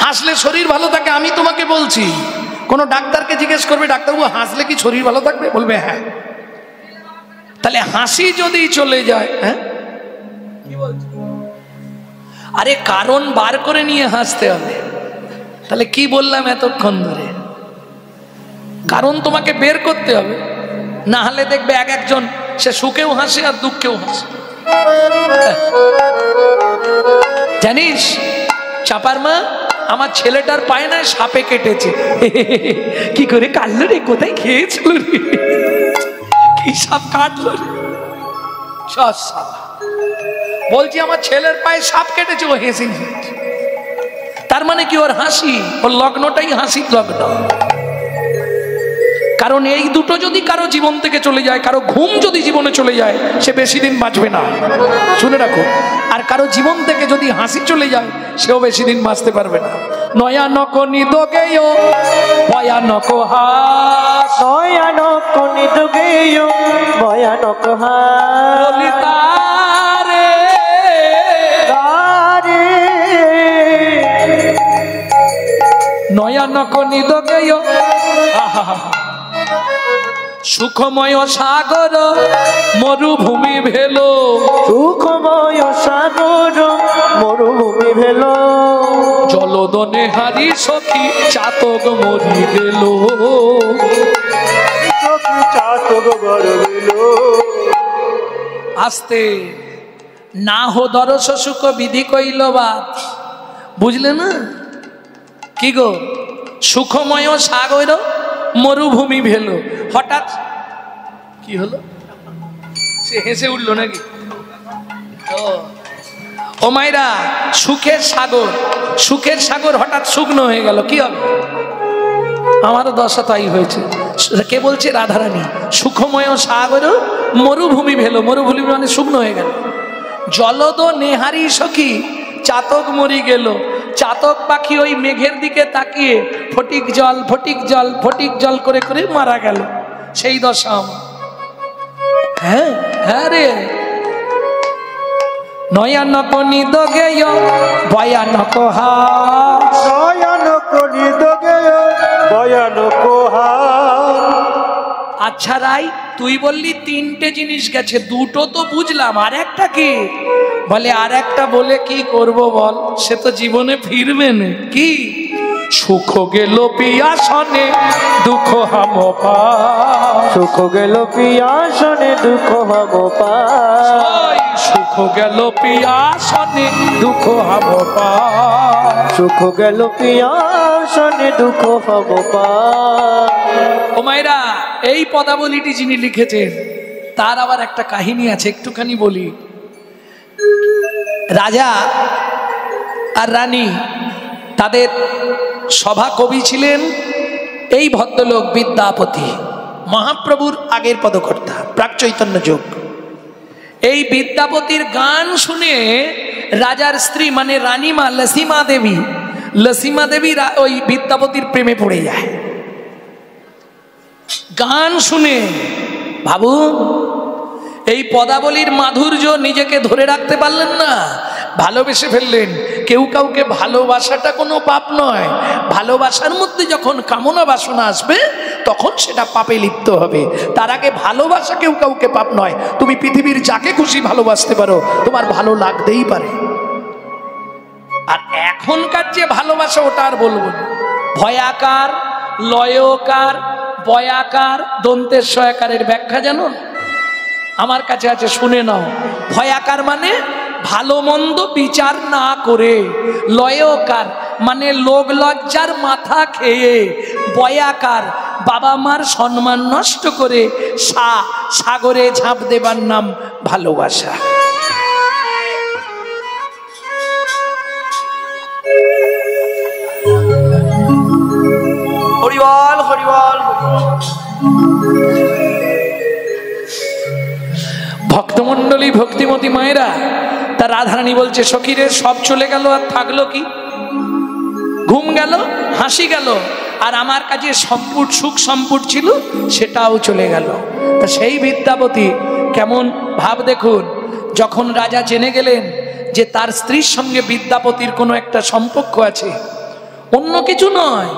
হাসলে শরীর ভালো থাকে। আমি তোমাকে বলছি, কোনো ডাক্তারকে জিজ্ঞেস করবে, ডাক্তারবাবু হাসলে কি শরীর ভালো থাকবে? বলবে হ্যাঁ। তাহলে হাসি যদি চলে যায়, হ্যাঁ কি বলছো? আরে কারণ বার করে নিয়ে হাসতে হবে। তাহলে কি বললাম এতক্ষণ ধরে? কারণ তোমাকে বের করতে হবে, না হলে দেখবে এক একজন সে সুখেও হাসে আর দুঃখেও হাসে। জানিস চাপার মা, আমার ছেলেটার পায়ে না সাপে কেটেছে। কি করে কাটলো রে? কোথায় খেয়েছিল রে? কি সাপ কাটলো রে? বলছি আমার ছেলের পায়ে সাপ কেটেছে, ও হেসে। তার মানে কি ওর হাসি, ওর লগ্নটাই হাসির লগ্ন। কারণ এই দুটো যদি কারো জীবন থেকে চলে যায়, কারো ঘুম যদি জীবনে চলে যায়, সে বেশি দিন বাঁচবে না, শুনে রাখো। আর কারো জীবন থেকে যদি হাসি চলে যায়, সেও বেশি দিন বাঁচতে পারবে না। নয়ানক নিদ গেয় ভয়ানক হাস, নয়ানক নিদ গেয় ভয়ানক হাস। ললিতা রে রে, নয়ানক নিদ গেয়। সুখময় সাগর মরুভূমি ভেল, সুখময় সাগর মরুভূমি ভেল। জলদনে হারি সখী চাতক মরি গেল। চাতক বড় গেল। আস্তে না হো দরস সুখ বিধি কইল বাত। বুঝলে না? কি গো, সুখময় সাগর মরুভূমি ভেল। হঠাৎ কি হলো? সে হেসে উঠলো নাকি? ও মাইরা, সুখের সাগর, সুখের সাগর হঠাৎ শুকনো হয়ে গেল, কি হবে? আমারও দশা তাই হয়েছে। কে বলছে? রাধারানী। সুখময় সাগর মরুভূমি ভেলো, মরুভূমি মানে শুকনো হয়ে গেল। জলদ নেহারি সখী চাতক মরি গেল। চাতক পাখি ওই মেঘের দিকে তাকিয়ে ফটিক জল ফটিক জল ফটিক জল করে করে মারা গেল। সেই দশা আমার। হ্যাঁ হ্যাঁ রে, নয়ানক নিদ গেয় ভয়ানক হাস, নয়ানক নিদ গেয় ভয়ানক হাস। আচ্ছা রাই, তুই বললি তিনটে জিনিস গেছে, দুটো তো বুঝলাম, আর একটা কি? বলে আর একটা বলে কি করব বল, সে তো জীবনে ফিরবে না। কি? সুখ গেল পিয়াসনে দুঃখ হাম পাই, সুখ গেল পিয়াসনে দুঃখ হাম পাই, সুখ গেল পিয়াসনে দুঃখ হাম পাই, সুখ গেল পিয়াসনে দুঃখ হাম পাই। ও মায়েরা, এই পদাবলীটি যিনি লিখেছেন তার আবার একটা কাহিনী আছে, একটুখানি বলি। রাজা আর রানী, তাদের সভা কবি ছিলেন এই ভদ্রলোক বিদ্যাপতি, মহাপ্রভুর আগের পদকর্তা, প্রাক চৈতন্য যুগ। এই বিদ্যাপতির গান শুনে রাজার স্ত্রী মানে রানীমা লসিমা দেবী ওই বিদ্যাপতির প্রেমে পড়ে যায়। গান শুনে ভাবুন, এই পদাবলীর মাধুর্য নিজেকে ধরে রাখতে পারলেন না, ভালোবেসে ফেললেন। কেউ কাউকে ভালোবাসাটা কোনো পাপ নয়, ভালোবাসার মধ্যে যখন কামনা বাসনা আসবে তখন সেটা পাপে লিপ্ত হবে। তার আগে ভালোবাসা কেউ কাউকে পাপ নয়। তুমি পৃথিবীর যাকে খুশি ভালোবাসতে পারো, তোমার ভালো লাগতেই পারে। আর এখনকার যে ভালোবাসা ওটা আর বলবো না। ভয়াকার, লয়কার, বয়াকার, দন্তের সয়াকারের ব্যাখ্যা জানো? আমার কাছে আছে, শুনে নাও। ভয়াকার মানে ভালো মন্দ বিচার না করে, লয়কার মানে লোক লজ্জার মাথা খেয়ে, বয়াকার বাবা মার সম্মান নষ্ট করে সাগরে ঝাঁপ দেবার নাম ভালোবাসা। হরিবল হরিবল। ভক্তমণ্ডলী, ভক্তিমতী মায়েরা, তা রাধারানী বলছে সখীরে সব চলে গেল, আর থাকলো কি? ঘুম গেল, হাসি গেল, আর আমার কাছে সম্পুট সুখ সম্পুট ছিল সেটাও চলে গেল। তা সেই বিদ্যাপতি কেমন ভাব দেখুন, যখন রাজা জেনে গেলেন যে তার স্ত্রীর সঙ্গে বিদ্যাপতির কোনো একটা সম্পর্ক আছে, অন্য কিছু নয়,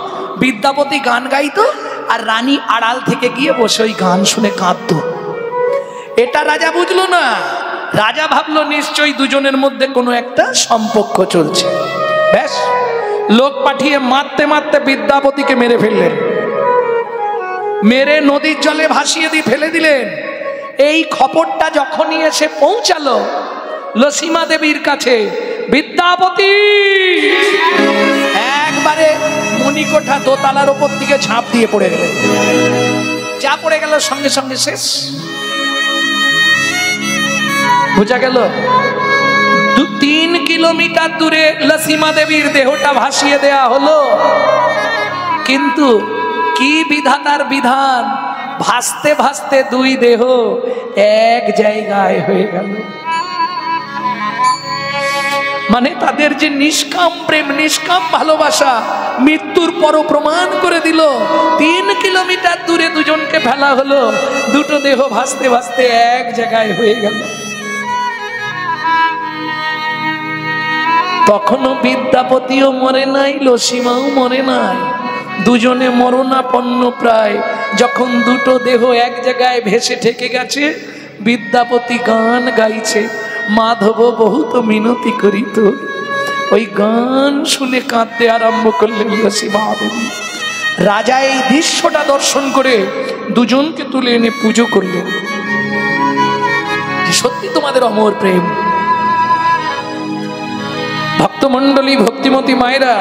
বিদ্যাপতি গান গাইতো আর রানী আড়াল থেকে গিয়ে বসে ওই গান শুনে কাঁদতো। এটা রাজা বুঝলো না। রাজা ভাবলো নিশ্চয়ই দুজনের মধ্যে কোনো একটা সম্পর্ক চলছে। ব্যাস, লোক পাঠিয়ে মারতে মারতে বিদ্যাপতিকে মেরে ফেললেন, মেরে নদীর জলে ভাসিয়ে দিয়ে ফেলে দিলেন। এই খবরটা যখনই এসে পৌঁছালো লসিমা দেবীর কাছে, বিদ্যাপতি একবারে মণিকোঠা দোতলার ওপর থেকে ঝাঁপ দিয়ে পড়ে গেলেন। যা পড়ে গেল সঙ্গে সঙ্গে শেষ। বোঝা গেল 3 কিলোমিটার দূরে লসিমা দেবীর দেহটা ভাসিয়ে দেয়া হলো, কিন্তু কি বিধাতার বিধান, ভাসতে ভাসতে দুই দেহ এক জায়গায় হয়ে গেল। মানে তাদের যে নিষ্কাম প্রেম, নিষ্কাম ভালোবাসা মৃত্যুর পরও প্রমাণ করে দিল। 3 কিলোমিটার দূরে দুজনকে ফেলা হলো, দুটো দেহ ভাসতে ভাসতে এক জায়গায় হয়ে গেল। তখনও বিদ্যাপতিও মরে নাই, লসিমাও মরে নাই, দুজনে মরণাপন্ন প্রায়। যখন দুটো দেহ এক জায়গায় ভেসে ঠেকে গেছে, বিদ্যাপতি গান গাইছে, মাধব বহুত মিনতি করিত। ওই গান শুনে কাঁদতে আরম্ভ করলেন লসিমা দেবী। রাজা এই দৃশ্যটা দর্শন করে দুজনকে তুলে এনে পুজো করলেন। সত্যি তোমাদের অমর প্রেম। ভক্তমণ্ডলী, ভক্তিমতী মায়েরা,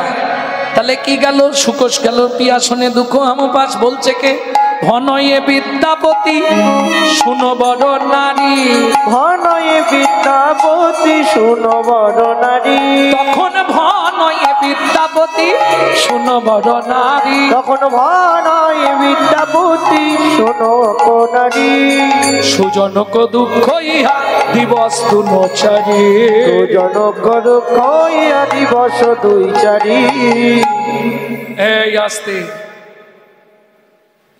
তাহলে কি গেল? সুকোষ গেল পিয়াসনে দুঃখ আমপাস। বলছে কে? ভনয়ে বিদ্যাপতি শুনো বড় নারী, ভনয়ে বিদ্যাপতি শুনো বড় নারী। তখন ভনয়ে বিদ্যাপতি শুনো বড় নারী, তখন ভনয়ে বিদ্যাপতি শুনো নারী, সুজনক দুঃখ ইহা দিবস দুচারি, সুজনক দুঃখ ইহা দিবস দুই চারি। এই আসতে,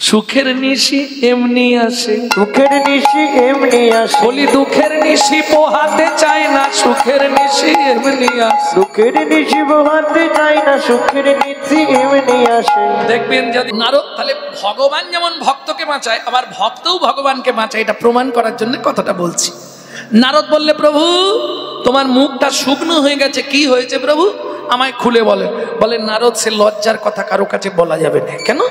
সুখের নিশি এমনি আসে, সুখের নিশি এমনি আসে, বলি দুঃখের নিশি পোহাতে চায় না, সুখের নিশি এমনি আসে। সুখের নিশি পোহাতে চায় না, সুখের নিশি এমনি আসে। দেখবেন যদি নারদ, তাহলে ভগবান যেমন ভক্তকে বাঁচায়, আবার ভক্তও ভগবানকে বাঁচায়, এটা প্রমাণ করার জন্য কথাটা বলছি। নারদ বললে, প্রভু তোমার মুখটা শুকনো হয়ে গেছে, কি হয়েছে প্রভু আমায় খুলে বলে। বলে নারদ, সে লজ্জার কথা কারো কাছে বলা যাবে না। কেন?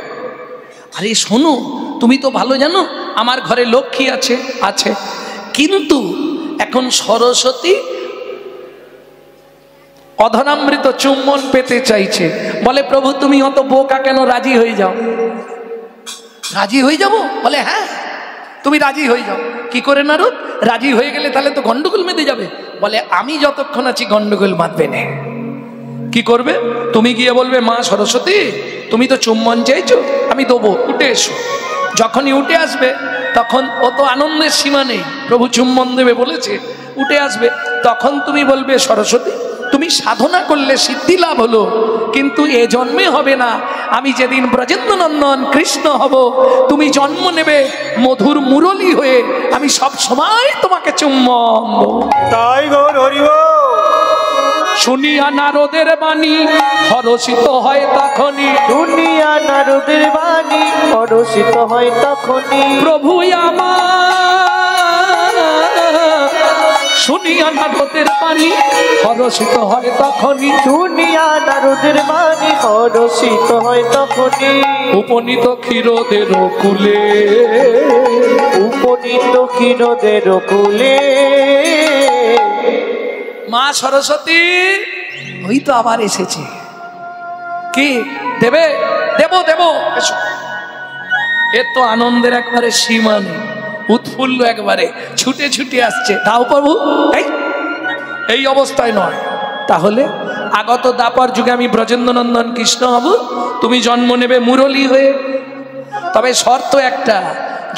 আরে শোনো, তুমি তো ভালো জানো আমার ঘরে লক্ষ্মী আছে, আছে, কিন্তু এখন সরস্বতী অধরামৃত চুম্বন পেতে চাইছে। বলে প্রভু তুমি অত বোকা কেন, রাজি হয়ে যাও। রাজি হয়ে যাব? বলে হ্যাঁ তুমি রাজি হয়ে যাও। কি করে নারদ? রাজি হয়ে গেলে তাহলে তো গন্ডগোল বেঁধে যাবে। বলে আমি যতক্ষণ আছি গন্ডগোল বাঁধবে না। কি করবে? তুমি গিয়ে বলবে, মা সরস্বতী তুমি তো চুম্বন চাইছো, আমি দেবো, উঠে এসো। যখনই উঠে আসবে তখন ও তো আনন্দের সীমা নেই, প্রভু চুম্বন দেবে বলেছে, উঠে আসবে। তখন তুমি বলবে, সরস্বতী তুমি সাধনা করলে সিদ্ধি লাভ হলো, কিন্তু এ জন্মে হবে না। আমি যেদিন ব্রজেন্দ্রনন্দন কৃষ্ণ হব, তুমি জন্ম নেবে মধুর মুরলী হয়ে, আমি সব সময় তোমাকে চুম্বন দেব। তাই গৌর হরিব। শুনিয়া নারদের বাণী হরষিত হয় তখনই, শুনিয়া নারদের বাণী হরষিত হয় তখনই, প্রভু আমার। শুনিয়া নারদের বাণী হরষিত হয় তখনই, শুনিয়া নারদের বাণী হরষিত হয় তখনই, উপনীত ক্ষীরদের কুলে, উপনীত ক্ষীরদের কুলে। মা সরস্বতী ওই তো আবার এসেছে। কি দেবে? দেব দেব, এসো। এর তো আনন্দের একবারে সীমা নেই, উৎফুল্ল একবারে ছুটে ছুটে আসছে। দাও প্রভু। এই অবস্থায় নয়। তাহলে আগত দাপর যুগে আমি ব্রজেন্দ্রনন্দন কৃষ্ণ হব, তুমি জন্ম নেবে মুরলী হয়ে। তবে শর্ত একটা,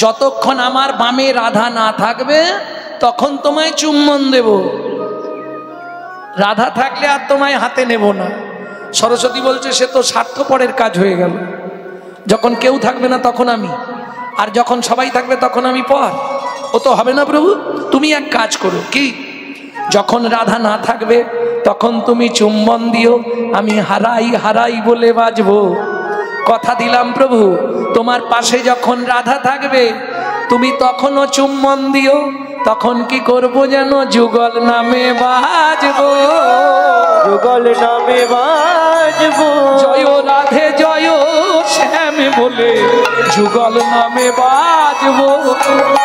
যতক্ষণ আমার বামে রাধা না থাকবে তখন তোমায় চুম্বন দেব, রাধা থাকলে আর তোমায় হাতে নেব না। সরস্বতী বলছে, সে তো স্বার্থপরের কাজ হয়ে গেল। যখন কেউ থাকবে না তখন আমি, আর যখন সবাই থাকবে তখন আমি পর। ও তো হবে না প্রভু। তুমি এক কাজ করো, কি? যখন রাধা না থাকবে তখন তুমি চুম্বন দিও, আমি হারাই হারাই বলে বাজবো। কথা দিলাম প্রভু, তোমার পাশে যখন রাধা থাকবে তুমি তখনও চুম্বন দিও। তখন কি করব যেন? যুগল নামে বাজবো, যুগল নামে বাজবো, জয় রাধে জয় শ্যাম বলে যুগল নামে বাজবো,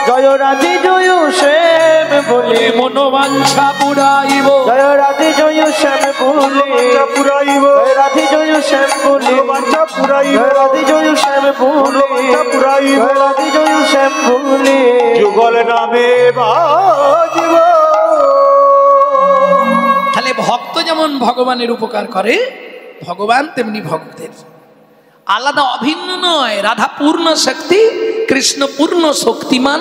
জয় রাধে জয় শ্যাম বলে মনোবাঞ্ছা পুরাইব, জয় রাধে জয় শ্যাম বলে পুরাইব, জয় রাধে জয় শ্যাম বলে বাঞ্ছা পুরাইব, জয় রাধে জয় শ্যাম বলে বাঞ্ছা পুরাইব, জয় রাধে জয় শ্যাম বলে যুগল নামে বাজব। তাহলে ভক্ত যেমন ভগবানের উপকার করে, ভগবান তেমনি ভক্তের। আলাদা অভিন্ন নয়। রাধা পূর্ণ শক্তি, কৃষ্ণ পূর্ণ শক্তিমান,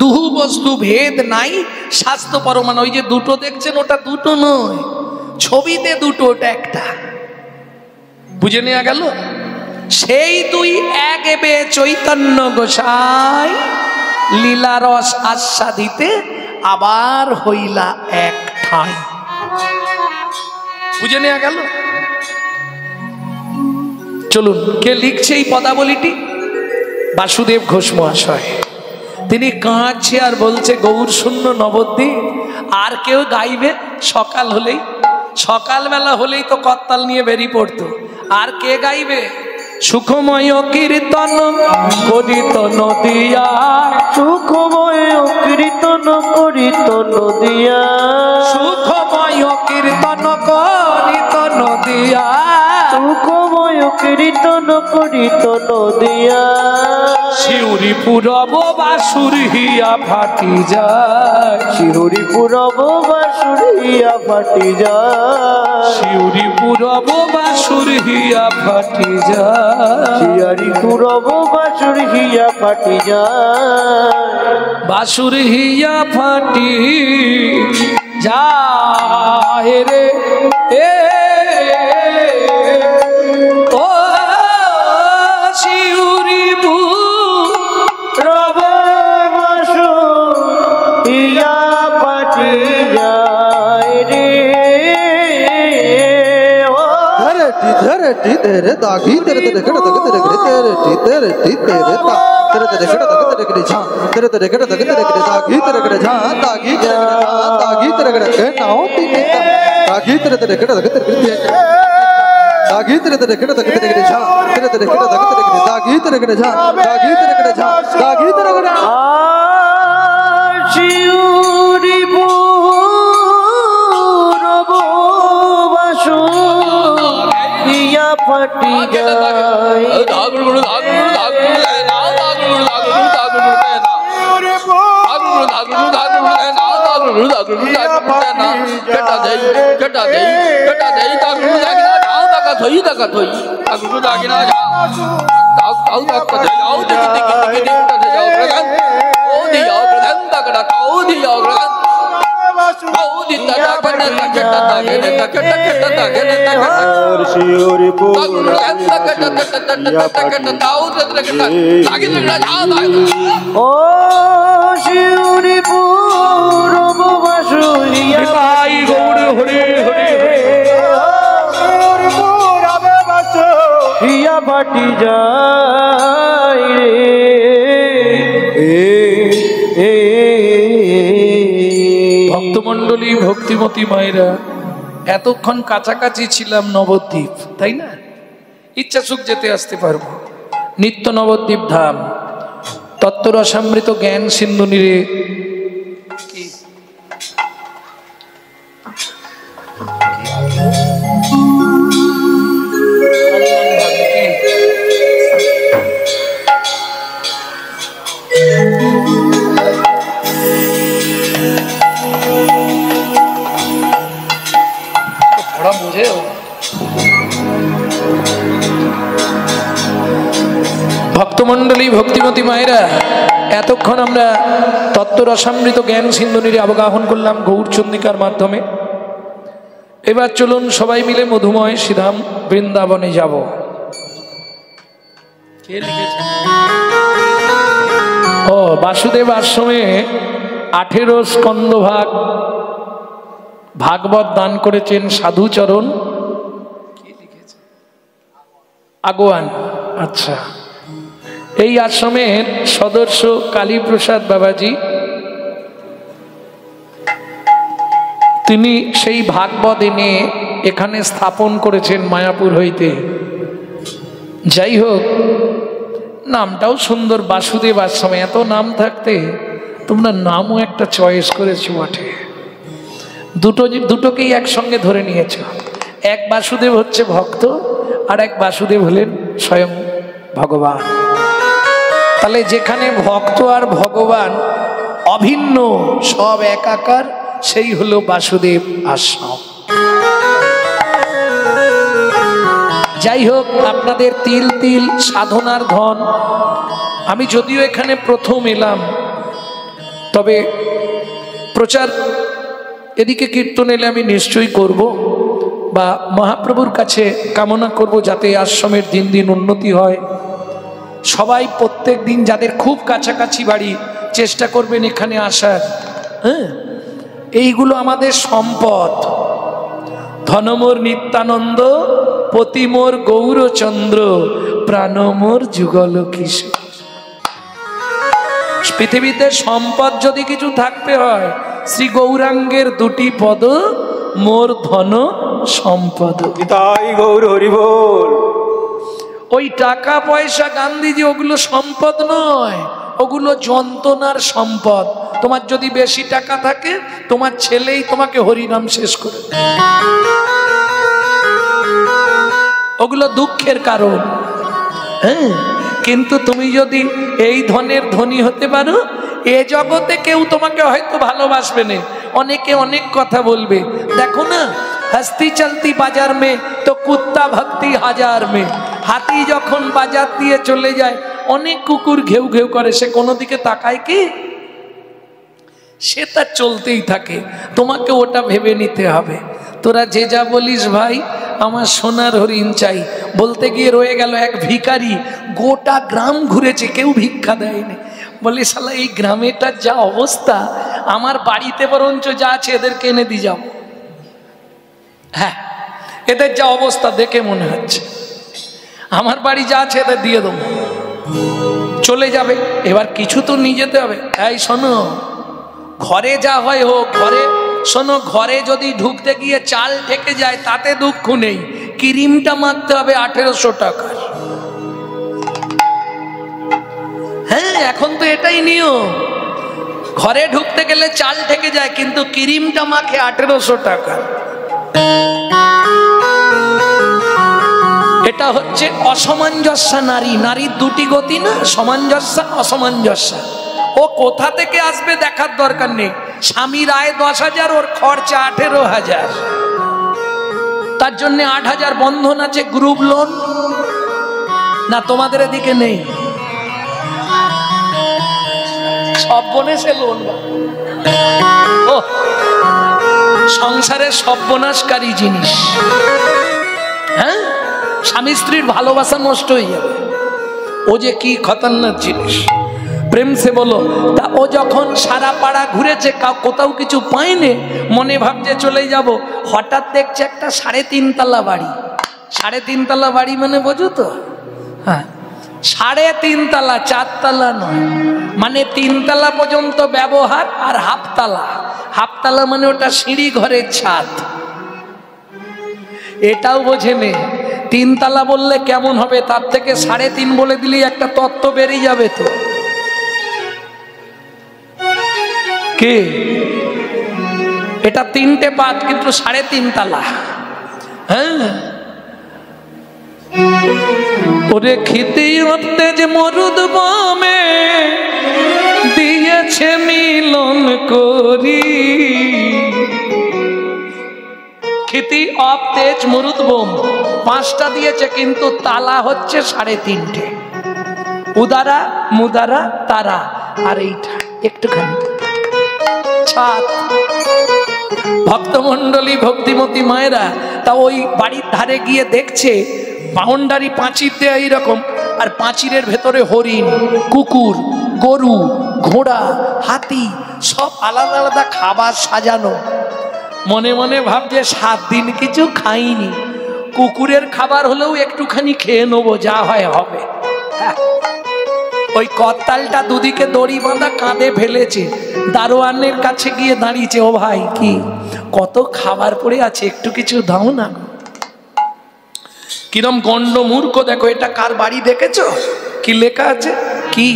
দুহু বস্তু ভেদ নাই, স্বাস্থ্য পরমাণু। ওই যে দুটো দেখছেন, ওটা দুটো নয়, ছবিতে দুটো, ওটা একটা। বুঝে নেওয়া গেল? সেই দুই এক এবে চৈতন্য গোসাই লীলা রস আস্বাদিতে আবার হইলা এক ঠাঁই। বুঝে নেওয়া গেল? চলুন, কে লিখছে এই পদাবলীটি? বাসুদেব ঘোষ মহাশয়। তিনি কাঁদছে আর বলছে, গৌর শূন্য নবদ্বীপ। আর কেউ গাইবে? সকাল হলেই, সকালবেলা হলেই তো করতাল নিয়ে বেরিয়ে পড়তো। আর কে গাইবে? সুখময় কীর্তন করিত নদিয়া, সুখময় কীর্তন করিত নদিয়া, সুখময় কীর্তন করিত নদিয়া, সুখময় কীর্তন করিত নদিয়া শিউরি পুরব বাসুর হিয়া ফাটি যায় শিউরি পুরব বাসুর হিয়া ফাটি যায় শিউরি পুরব বাসুর হিয়া ফাটি যায় শিউরি পুরব বাসুর হিয়া ফাটি যায় বাসুর হিয়া ফাটি যায় রে এ ও শিউরি রব বাসুর হিয়া ফাটি যায় রে तेरे टी तेरे दागी तेरे तेरे कट तक तेरे करे तेरे टी तेरे ता तेरे तेरे कट तक तेरे करे झा तेरे तेरे कट तक तेरे करे दागी तेरे करे झा दागी तेरे करे ए नाओ ती ता दागी तेरे तेरे कट तक तेरे करे दागी तेरे तेरे कट तक तेरे करे झा तेरे तेरे कट तक तेरे करे दागी तेरे करे झा दागी तेरे करे झा दागी तेरे करे শিউরি পুরব বাসুর হিয়া ফাটি যায় শিউরি ও শিউরি পুরব বাসুর হিয়া গৌর হরে হরে শিউরি পুরব বাসুর হিয়া ফাটি যায় রে ভক্তমণ্ডলী ভক্তিমতী মায়েরা এতক্ষণ কাছাকাছি ছিলাম নবদ্বীপ তাই না ইচ্ছা সুখ যেতে আসতে পারবো নিত্য নবদ্বীপ ধাম তত্ত্বরসামৃত জ্ঞান সিন্ধু নীরে বুঝে ভক্তমণ্ডলী ভক্তিমতী মায়েরা এতক্ষণ আমরা তত্ত্বরসামৃত জ্ঞান সিন্ধু নীরে অবগাহন করলাম গৌরচন্দ্রিকার মাধ্যমে এবার চলুন সবাই মিলে মধুময় শ্রীধাম বৃন্দাবনে যাব কে লিখেছে ও বাসুদেব আশ্রমে 18 স্কন্দ ভাগবত দান করেছেন সাধুচরণ আগোয়ান আচ্ছা এই আশ্রমের সদস্য কালীপ্রসাদ বাবাজি তিনি সেই ভাগবত এনে এখানে স্থাপন করেছেন মায়াপুর হইতে যাই হোক নামটাও সুন্দর বাসুদেব আশ্রমে এত নাম থাকতে তোমরা নামও একটা চয়েস করেছো বটে দুটোকেই একসঙ্গে ধরে নিয়েছ এক বাসুদেব হচ্ছে ভক্ত আর এক বাসুদেব হলেন স্বয়ং ভগবান তাহলে যেখানে ভক্ত আর ভগবান অভিন্ন সব একাকার সেই হলো বাসুদেব আশ্রম যাই হোক আপনাদের তিল তিল সাধনার ধন আমি যদিও এখানে প্রথম এলাম তবে প্রচার এদিকে কীর্তন এলে আমি নিশ্চয়ই করব বা মহাপ্রভুর কাছে কামনা করব যাতে আশ্রমের দিন দিন উন্নতি হয় সবাই প্রত্যেক দিন যাদের খুব কাছাকাছি বাড়ি চেষ্টা করবেন এখানে আসার হ্যাঁ এইগুলো আমাদের সম্পদ ধনমোর নিত্যানন্দ পতিমোর গৌরচন্দ্র প্রাণমোর যুগল কিশোর পৃথিবীতে সম্পদ যদি কিছু থাকতে হয় শ্রী গৌরাঙ্গের দুটি পদ মোর ধন সম্পদ তাই গৌর হরি বল ওই টাকা পয়সা গান্ধীজি ওগুলো সম্পদ নয় ওগুলো যন্ত্রণার সম্পদ তোমার যদি বেশি টাকা থাকে তোমার ছেলেই তোমাকে হরিনাম শেষ করে ওগুলো দুঃখের কারণ। হ্যাঁ, কিন্তু তুমি যদি এই ধনের ধনী হতে পারো, এ জগতে কেউ তোমাকে হয়তো ভালোবাসবে না, অনেকে অনেক কথা বলবে। দেখো না, হস্তি চলতি বাজার মে তো কুত্তা ভক্তি হাজার মে। হাতি যখন বাজার দিয়ে চলে যায়, অনেক কুকুর ঘেউ ঘেউ করে, সে কোনো দিকে তাকায় কি? সে তার চলতেই থাকে। তোমাকে ওটা ভেবে নিতে হবে। তোরা যে যা বলিস ভাই, আমার সোনার হরিণ চাই বলতে গিয়ে রয়ে গেল এক ভিখারি, গোটা গ্রাম ঘুরেছে, কেউ ভিক্ষা দেয়নি। বলে শালা এই গ্রামেটার যা অবস্থা, আমার বাড়িতে বরঞ্চ যা আছে এদেরকে এনে দিয়ে যাও। হ্যাঁ, এদের যা অবস্থা দেখে মনে হচ্ছে আমার বাড়ি যা আছে এদের দিয়ে দেবো, চলে যাবে। এবার কিছু তো নিয়ে যেতে হবে। এই শোনো, ঘরে যা হয় হোক, ঘরে শোনো, ঘরে যদি ঢুকতে গিয়ে চাল ঠেকে যায় তাতে দুঃখ নেই, ক্রিমটা মারতে হবে 1800 টাকার। হ্যাঁ, এখন তো এটাই নিয়ম, ঘরে ঢুকতে গেলে চাল ঠেকে যায় কিন্তু ক্রিমটা মাখে 1800 টাকা। এটা হচ্ছে অসামঞ্জস্য। নারীর দুটি গতি না, সামঞ্জস্য অসামঞ্জস্য। ও কোথা থেকে আসবে দেখার দরকার নেই, স্বামীর আয় 10,000, ওর খরচা 18,000, তার জন্য 8,000 বন্ধন আছে, গ্রুপ লোন। না তোমাদের এদিকে নেই? সব বনেছে লোন। ও সংসারের সর্বনাশকারী জিনিস। হ্যাঁ, স্বামী স্ত্রীর ভালোবাসা নষ্ট হয়ে যাবে। ও যে কি খতরনাক জিনিস, প্রেম সে বলো। তা ও যখন সারা পাড়া ঘুরেছে, কোথাও কিছু পায়নি, মনে ভাবছে চলে যাব, হঠাৎ দেখছে একটা 3.5 তলা বাড়ি। 3.5 তলা বাড়ি মানে বোঝো তো? হ্যাঁ, 3.5 তলা, 4 তলা নয়, মানে 3 তলা পর্যন্ত ব্যবহার, আর হাফ তলা মানে ওটা সিঁড়ি ঘরের ছাদ। এটাও বোঝেনে। 3 তলা বললে কেমন হবে, তার থেকে 3.5 বলে দিলেই একটা তত্ত্ব বেরিয়ে যাবে তো। কে এটা 3টে বাদ, কিন্তু 3.5 তলা। হ্যাঁ, ওরে খিতি হতে যে মরুদ বামে দিয়েছে মিলন করি। খিতি অফ তেজ মরুদ বোম 5টা দিয়েছে, কিন্তু তালা হচ্ছে 3.5টে। উদারা মুদারা তারা, আর এইটা একটুখানি ছাদ। ভক্তমন্ডলী ভক্তিমতী মায়েরা তা ওই বাড়ির ধারে গিয়ে দেখছে বাউন্ডারি পাঁচির দেয়া এইরকম, আর পাঁচিরের ভেতরে হরিণ, কুকুর, গরু, ঘোড়া, হাতি সব আলাদা আলাদা খাবার সাজানো। মনে মনে ভাবছে 7 দিন কিছু খাইনি, কুকুরের খাবার হলেও একটুখানি খেয়ে নেবো, যা হয় হবে। ওই করতালটা দুদিকে দড়ি বাঁধা কাঁধে ফেলেছে, দারোয়ানের কাছে গিয়ে দাঁড়িয়েছে, ও ভাই কি কত খাবার পড়ে আছে, একটু কিছু দাও না। কিরম গন্ড মূর্খ, দেখো এটা কার বাড়ি দেখেছো, কি লেখা আছে? কি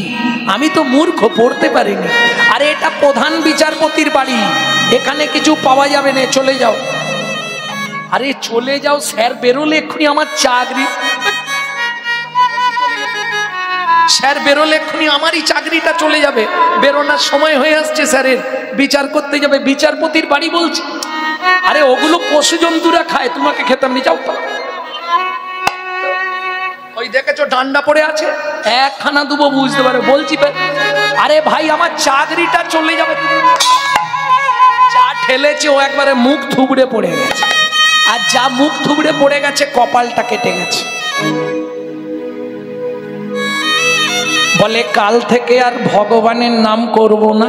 আমি তো মূর্খ, পড়তে পারিনি। আরে এটা প্রধান বিচারপতির বাড়ি, এখানে কিছু পাওয়া যাবে না, চলে যাও। আরে চলে যাও, স্যার বেরোলে এক্ষুনি আমার চাকরি, স্যার বেরোলে এক্ষুনি আমারই চাকরিটা চলে যাবে, বেরোনোর সময় হয়ে আসছে স্যারের, বিচার করতে যাবে। বিচারপতির বাড়ি বলছে, আরে ওগুলো পশু জন্তুরা খায়, তোমাকে খেতাম নি, যাও। ওই দেখেছো ডান্ডা পড়ে আছে, একখানা দুবো বুঝতে পারে, বলছি আরে ভাই আমার চাকরিটা চলে যাবে। যা ঠেলেছে ও একবারে মুখ থুবড়ে পড়ে গেছে, আর যা মুখ থুবড়ে পড়ে গেছে কপালটা কেটে গেছে। বলে কাল থেকে আর ভগবানের নাম করব না,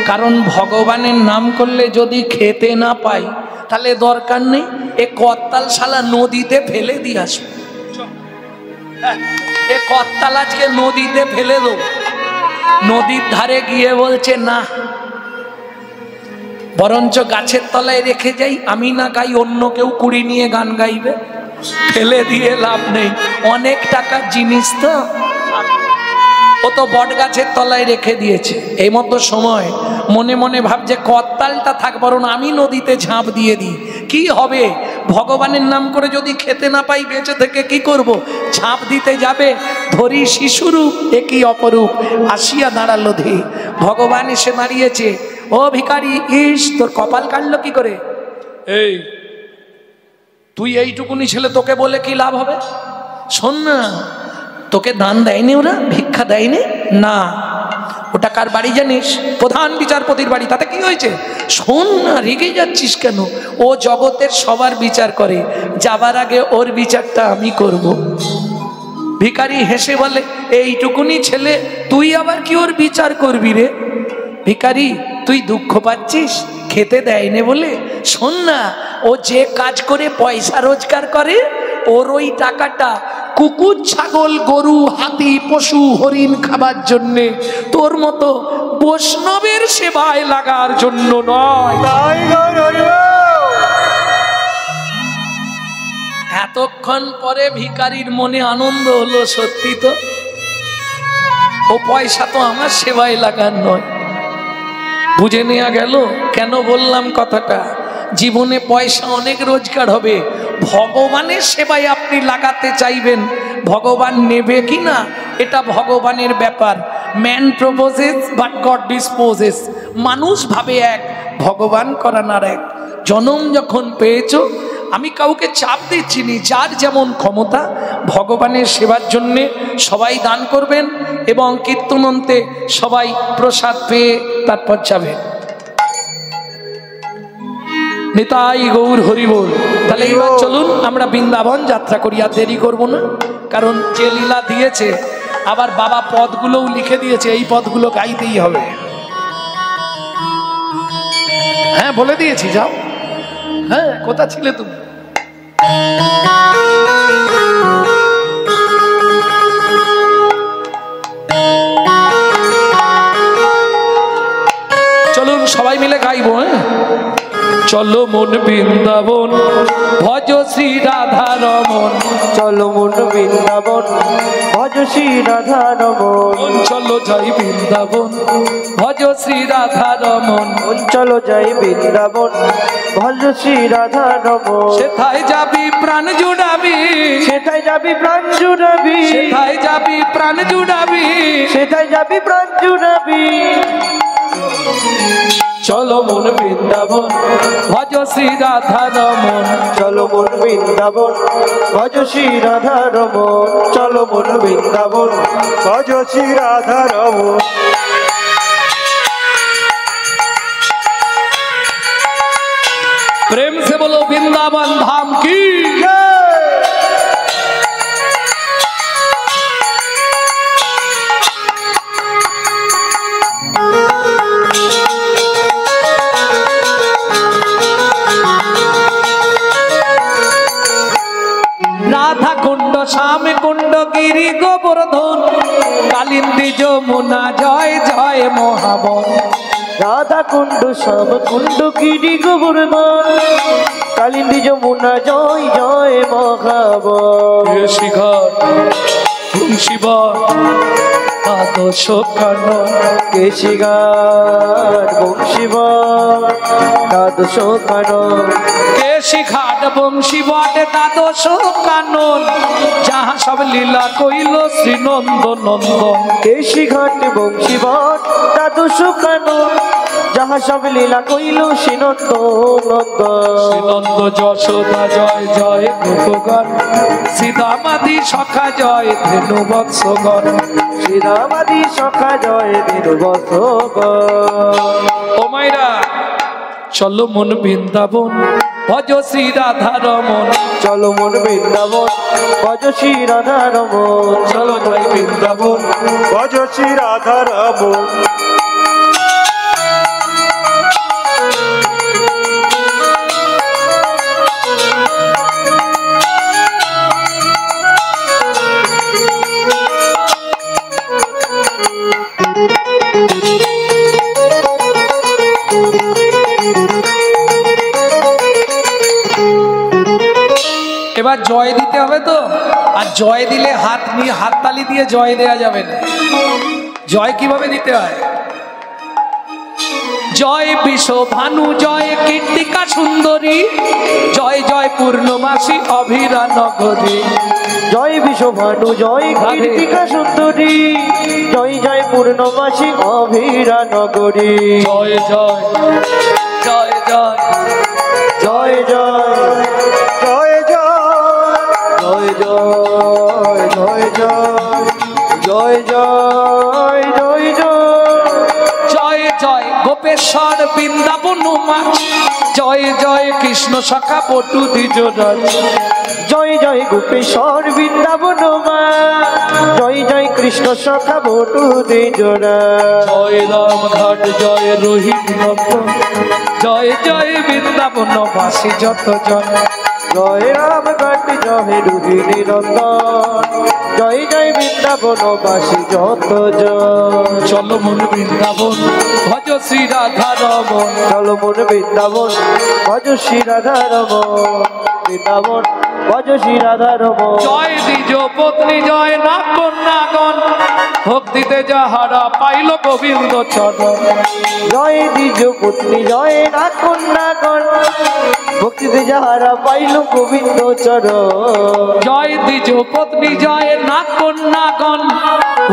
কারণ ভগবানের নাম করলে যদি খেতে না পাই তাহলে দরকার নেই, এ করতাল শালা নদীতে ফেলে দিয়ে আসবো। এ করতাল আজকে নদীতে ফেলে দেবো। নদীর ধারে গিয়ে বলছে না, বরঞ্চ গাছের তলায় রেখে যাই, আমি না গাই অন্য কেউ কুড়ি নিয়ে গান গাইবে, ফেলে দিয়ে লাভ নেই, অনেক টাকার জিনিস তো। ও তো বট গাছের তলায় রেখে দিয়েছে। এই মতো সময় মনে মনে ভাবছে করতালটা থাক, বরং আমি নদীতে ঝাঁপ দিয়ে দিই, কি হবে? ভগবানের নাম করে যদি খেতে না পাই বেঁচে থেকে কি করব? ঝাঁপ দিতে যাবে, ধরি শিশুরূপ একই অপরূপ, আসিয়া দাঁড়ালো ধী। ভগবান এসে দাঁড়িয়েছে। ও ভিখারি, ইস তোর কপাল কাটলো কি করে? এই তুই এইটুকুনি ছেলে, তোকে বলে কি লাভ হবে? শোন না, তোকে দান দেয়নি ওরা, ভিক্ষা দেয়নি না, ওটা কার বাড়ি জানিস? প্রধান বিচারপতির বাড়ি। তাতে কি হয়েছে? শোন না, রেগে যাচ্ছিস কেন? ও জগতের সবার বিচার করে, যাবার আগে ওর বিচারটা আমি করব। ভিখারি হেসে বলে, এইটুকুনি ছেলে, তুই আবার কি ওর বিচার করবি রে? ভিখারি, তুই দুঃখ পাচ্ছিস খেতে দেয়নি বলে? শোন না, ও যে কাজ করে পয়সা রোজগার করে, ওর ওই টাকাটা কুকুর, ছাগল, গরু, হাতি, পশু, হরিণ খাবার জন্যে, তোর মতো বৈষ্ণবের সেবায় লাগার জন্য নয়। এতক্ষণ পরে ভিখারির মনে আনন্দ হলো, সত্যি তো ও পয়সা তো আমার সেবায় লাগার নয়। বুঝে নেওয়া গেল কেন বললাম কথাটা। জীবনে পয়সা অনেক রোজগার হবে, ভগবানের সেবায় আপনি লাগাতে চাইবেন, ভগবান নেবে কি না এটা ভগবানের ব্যাপার। Man proposes but god disposes. মানুষ ভাবে এক, ভগবান করান আর এক। জনম যখন পেয়েছ, আমি কাউকে চাপ দিচ্ছি নি, যার যেমন ক্ষমতা ভগবানের সেবার জন্যে সবাই দান করবেন এবং কীর্তনন্তে সবাই প্রসাদ পেয়ে তারপর যাবেন। নিতাই গৌর হরি বল। তাহলে এবার চলুন আমরা বৃন্দাবন যাত্রা করি, আর দেরি করবো না, কারণ যে লীলা দিয়েছে আবার বাবা পদগুলোও লিখে দিয়েছে, এই পদগুলো গাইতেই হবে। হ্যাঁ বলে দিয়েছি, যাও। হ্যাঁ, কোথা ছিলে তুমি? চলুন সবাই মিলে গাইবো। হ্যাঁ, চলো মন বৃন্দাবন, ভজ শ্রী রাধা রমন। চলো মন বৃন্দাবন, ভজ শ্রী রাধা রমন। চলো যাই বৃন্দাবন, ভজ শ্রী রাধা রমন। চলো যাই বৃন্দাবন, ভজ শ্রী রাধা রমন। সেথায় যাবি প্রাণ জুড়াবি, সেথায় যাবি প্রাণ জুড়াবি, সেথায় যাবি প্রাণ জুড়াবি, সেথায় যাবি প্রাণ জুড়াবি। চলো মন বৃন্দাবন, ভজ শ্রী রাধা রমন। চলো মন বৃন্দাবন, ভজ শ্রী রাধা রমন। চলো মন বৃন্দাবন, ভজ শ্রী রাধা রমন। प्रेम से बोलो वृंदावन धाम की। राधा कुंड श्याम कुंड गिरी गोवर्धन, कालिंदी যমুনা জয় জয় মহাবন। রাধা কুণ্ড শ্যাম কুণ্ড গিরি গোবর্ধন, কালিন্দী যমুনা জয় জয় মহাবন। শিখর শিবর দ্বাদশ কানন, কেশিঘাট বংশীবন দ্বাদশ কানন। কেশিঘাট বংশীবট দ্বাদশ কানন, যাহা সব লীলা কইল শ্রীনন্দ নন্দন। কেশিঘাট বংশীবন দ্বাদশ কানন, যাহা সব লীলা কইল শ্রীনন্দ নন্দন। শ্রীনন্দ যশোদা জয় জয় গোপগণ, শ্রীদামাদি সখা জয় ধেনু বৎসগণ। শ্রীরামাদি সখা জয় বৎসগণ। ও মাইরা, চলো মন বৃন্দাবন, ভজ শ্রী রাধা রমন। চলো মন বৃন্দাবন, ভজ শ্রী রাধা রমন। চলো যাই বৃন্দাবন, ভজ শ্রী রাধা রমন। এবার জয় দিতে হবে তো, আর জয় দিলে হাত নিয়ে হাততালি দিয়ে জয় দেয়া যাবে না। জয় কিভাবে দিতে হয়? জয় বিশ্ব ভানু জয় কীর্তিকা সুন্দরী জয় জয় পূর্ণমাসী অভিরা নগরী জয় বিশ্বভানু জয় কীর্তিকা সুন্দরী জয় জয় পূর্ণমাসী অভিরা নগরী জয় জয় জয় জয় জয় জয় জয় জয় জয় জয় জয় জয় জয় জয় জয় জয় গোপেশ্বর বৃন্দাবন মাছ জয় জয় কৃষ্ণ সখা পটু দ্বিজরাজ জয় জয় গোপেশ্বর বৃন্দাবন মা জয় জয় কৃষ্ণ সখা বটু দ্বিজরা জয় রামঘাট জয় রোহিত নন্দন জয় জয় বৃন্দাবন বাসী যত জন জয় রামঘাট জয় রোহিণী নন্দন জয় জয় বৃন্দাবন বাসী যত জন চলো মন বৃন্দাবন ভজ শ্রী রাধা রমন চলো মন বৃন্দাবন ভজ শ্রী রাধা রমন বৃন্দাবন ভজ শ্রী রাধা রমন জয় দ্বিজ পত্নী জয় নাগ কন্যাগণ ভক্তিতে যাহারা পাইল গোবিন্দ চরণ জয় দ্বিজ পত্নী জয় নাগ কন্যাগণ ভক্তিতে যাহারা পাইল গোবিন্দ চরণ জয় দ্বিজ পত্নী জয় নাগ কন্যাগণ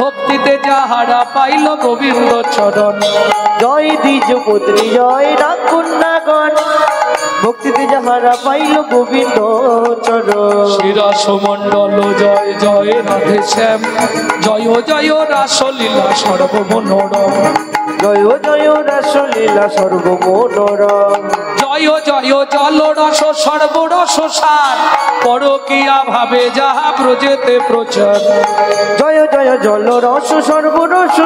ভক্তিতে যাহারা পাইল গোবিন্দ চরণ জয় দ্বিজ পত্নী জয় নাগ কন্যাগণ ভক্তিতে যাহারা পাইল গোবিন্দ চরণ শিরাস মণ্ডল জয় জয় রাধে শ্যাম জয় জয় রাসলীলা সর্বমনোরম জয় জয় রাসলীলা সর্বমনোরম জয় জয় জল রস সর্বরস সার পরকিয়া ভাবে যাহা প্রজেতে প্রচার জয় জয় জল রস সর্বরস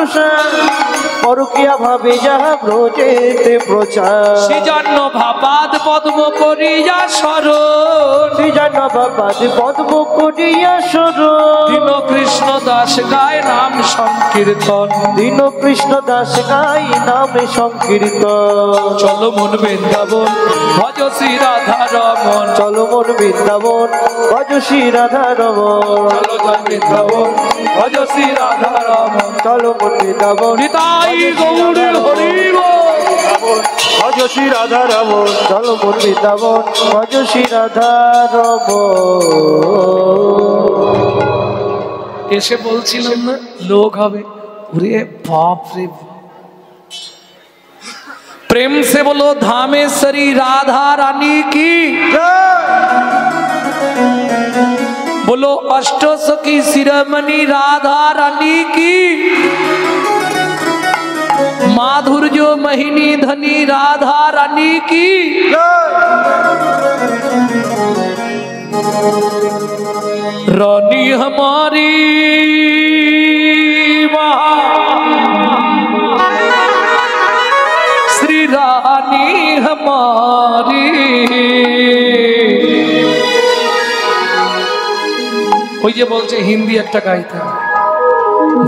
পরকিয়া ভাবে যাহা ব্রজেতে প্রচার শ্রীজন্য ভাবাদ পদ্ম করিয়া স্মরণ শ্রীজন বাবাদ পদ্ম করিয়া স্মরণ দীন কৃষ্ণ দাস গায় নাম সংকীর্তন দীন কৃষ্ণ দাস গাই নামে সংকীর্তন চলো মন বৃন্দাবন ভজ শ্রী রাধা রমন চলো মন বৃন্দাবন ভজ শ্রী রাধা রমন চলো জয় বৃন্দাবন ভজ শ্রী রাধা রমন চলো মন বৃন্দাবন নিতাই গৌরের হরি বল। ভজ শ্রী রাধা রমন চলো মন বৃন্দাবন ভজ শ্রী রাধা রমন এসে বলছিলাম না লোক হবে ওরে বাপ রে বাপ। प्रेम से बोलो धामेश्वरी राधा रानी की बोलो अष्टो सखी शिरोमणि राधा रानी की माधुर्य महिनी धनी राधा रानी की रानी हमारी श्री रानी हमारी ওই যে বলছে হিন্দি একটা গাইতে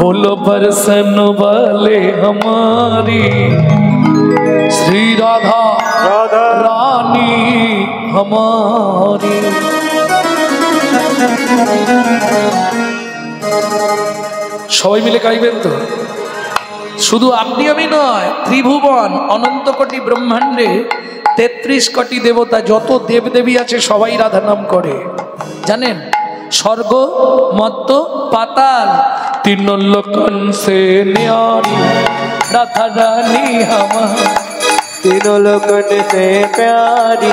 बोलो बरसन वाले हमारी श्री राधा রাধা रानी हमारी সবাই মিলে গাইবেন তো শুধু আপনি আমি নয় ত্রিভুবন অনন্ত কোটি ব্রহ্মাণ্ডে 33 কোটি দেবতা যত দেবদেবী আছে সবাই রাধা নাম করে জানেন স্বর্গ মর্ত পাতাল तीन लोकन से न्यारी राधा रानी हमारी तीनों लोकन से प्यारी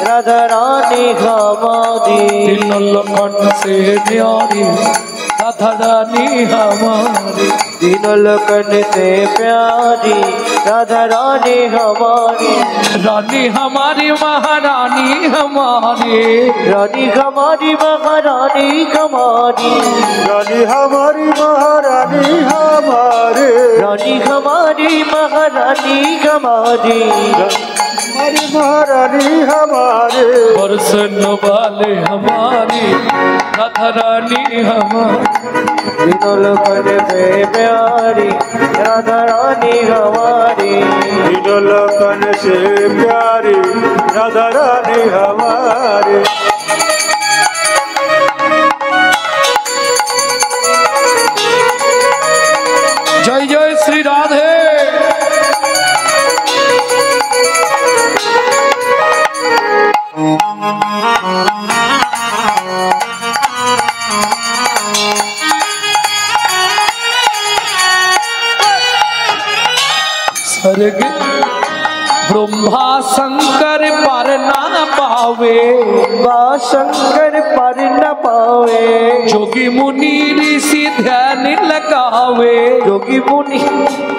राधा रानी हमारी तीन लोकन से न्यारी राधा रानी हमारी तीनों लोकन से प्यारी राधा रानी हमारी रानी हमारी महारानी हमारी रानी हमारी महारानी हमारी रानी हमारी महारानी हमारे रानी हमारी महारानी हमारी हमारी महारानी हमारे बरसन वाले हमारी राधा रानी हमारी तीनों लोकन से प्यारी राधा रानी हमारी तीनों लोकन से प्यारी राधा रानी हमारे जय जय श्री राधे स्वर्ग ब्रह्मा शंकर पर ना पावे, शंकर पर न पावे, जोगी मुनि ऋषि ध्यान लगावे, जोगी मुनि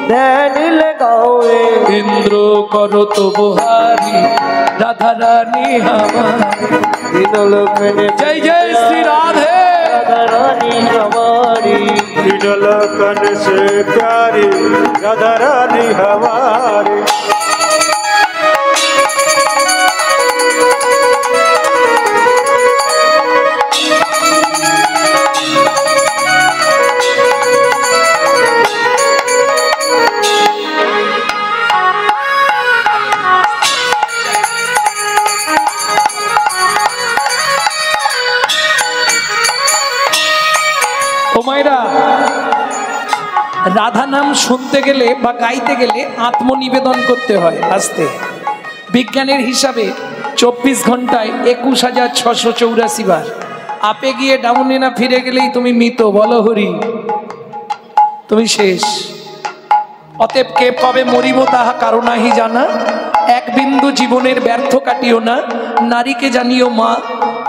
ध्यान लगावे, इंद्र करो तो बुहारी राधा रानी हमारी, तीनों लोक में जय जय श्री राधे, राधा रानी हमारी, तीनों लोकन से प्यारी राधा रानी हमारी। ওমাইরা রাধা নাম শুনতে গেলে বা গাইতে গেলে আত্মনিবেদন করতে হয়। আস্তে বিজ্ঞানের হিসাবে 24 ঘন্টায় 21,684 বার। আপে গিয়ে ডাউনে না ফিরে গেলেই তুমি মৃত। বলো হরি, তুমি শেষ। অতএব কে কবে মরিব তাহা কারণাহি জানা, এক বিন্দু জীবনের ব্যর্থ কাটিও না। নারীকে জানিও মা,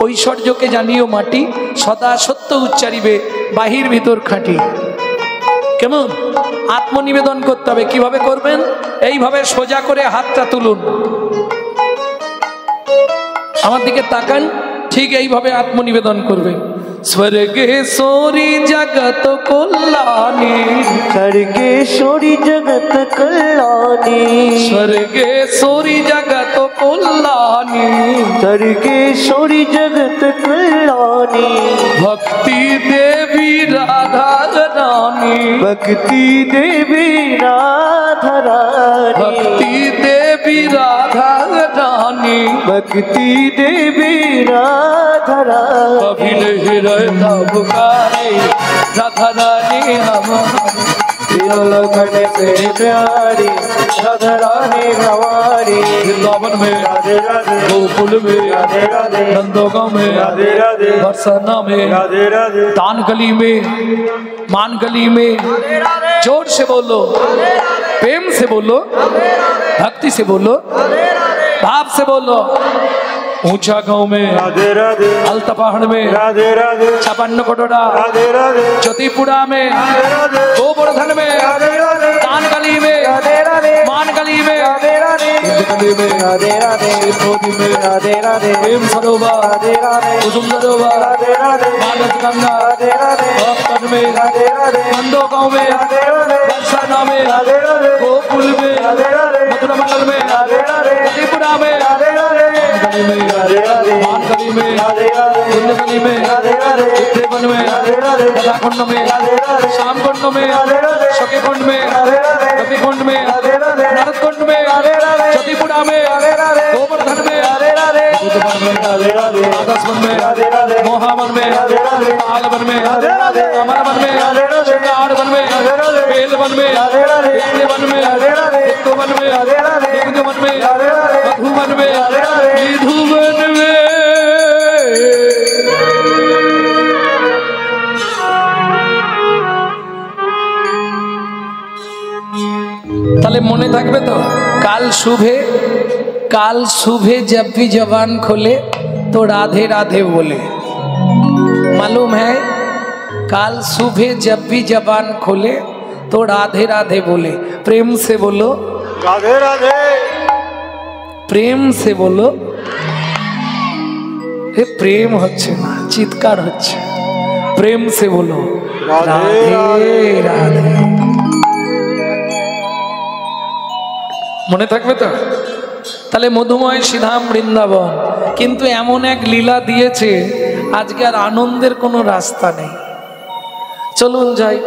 ঐশ্বর্যকে জানিও মাটি, সদা সত্য উচ্চারিবে বাহির ভিতর খাঁটি। কেমন আত্মনিবেদন করতে হবে? কিভাবে করবেন? এইভাবে সোজা করে হাতটা তুলুন, আমার দিকে তাকান, ঠিক এইভাবে আত্মনিবেদন করবেন। स्वर्गेश्वरी जगत कल्याणी, स्वर्गेश्वरी जगत कल्याणी, स्वर्गेश्वरी जगत कल्याणी, स्वर्गेश्वरी जगत कल्याणी, भक्ति देवी राधा रानी, भक्ति देवी राधा रानी, भक्ति देवी राधा रानी, भक्ति देवी राधा रानी, कभी नहीं रहता पुकारे राधा रानी हमारी, तीनों लोकन से प्यारी राधा रानी हमारी, वृंदावन में राधे राधे गोकुल में राधे राधे नंदोगांव में राधे राधे बरसाना में राधे राधे दान गली में मान गली में। जोर से बोलो, प्रेम से बोलो, भक्ति से बोलो, भाव से बोलो। ऊंचा गांव में, राधे राधे अलता पहाड़ में, राधे राधे छापन्न कोटोड़ा, राधे राधे ज्योतिपुरा में, गोवर्धन में, राधे राधे दान गली में, राधे राधे मान गली में, राधे राधे गली में, राधे राधे शिवमोदी में, राधे राधे प्रेम सरोवर, राधे राधे कुसुम सरोवर, राधे राधे मानस गंगा, राधे राधे भक्तन में, राधे राधे नंदोगांव में, राधे राधे बरसाना में, राधे राधे गोकुल में, राधे राधे मथुरा मंडल में, राधे राधे त्रिपुरा में, राधे राधे गली में, राधे राधे मान गली में, राधे राधे कुंड गली में, राधे राधे देवन में, राधे राधे कलाकुंड में, राधे राधे श्याम कुंड में, राधे राधे सखी कुंड में, राधे राधे रवि कुंड में, राधे राधे नारद कुंड में, राधे राधे ज्योतिपुरा में, राधे राधे गोवर्धन में, राधे राधे बुद्धवन में, राधे राधे आकाशवन में, राधे राधे मोहावन में, राधे राधे तालवन में, राधे राधे अमरवन में, राधे राधे श्रृंगारवन में, राधे राधे बेलवन में, राधे राधे विद्यवन में, राधे राधे विद्युवन में, राधे राधे विद्युवन में, राधे राधे मधुवन में, राधे राधे विधुवन में। তাহলে মনে থাকবে তো, काल सुबह जब भी जबान खोले तो राधे राधे बोले। मालूम है, काल सुबह जब भी जबान खोले तो राधे राधे बोले। प्रेम से बोलो, राधे राधे प्रेम से बोलो। हे प्रेम হচ্ছে না, চিৎকার হচ্ছে। প্রেম से बोलो, राधे রাধে রাধে। মনে থাকবে তো? তাহলে মধুময় শ্রীধাম বৃন্দাবন কিন্তু এমন এক লীলা দিয়েছে, আজকে আর আনন্দের কোনো রাস্তা নেই। চলুন যাই।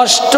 অষ্ট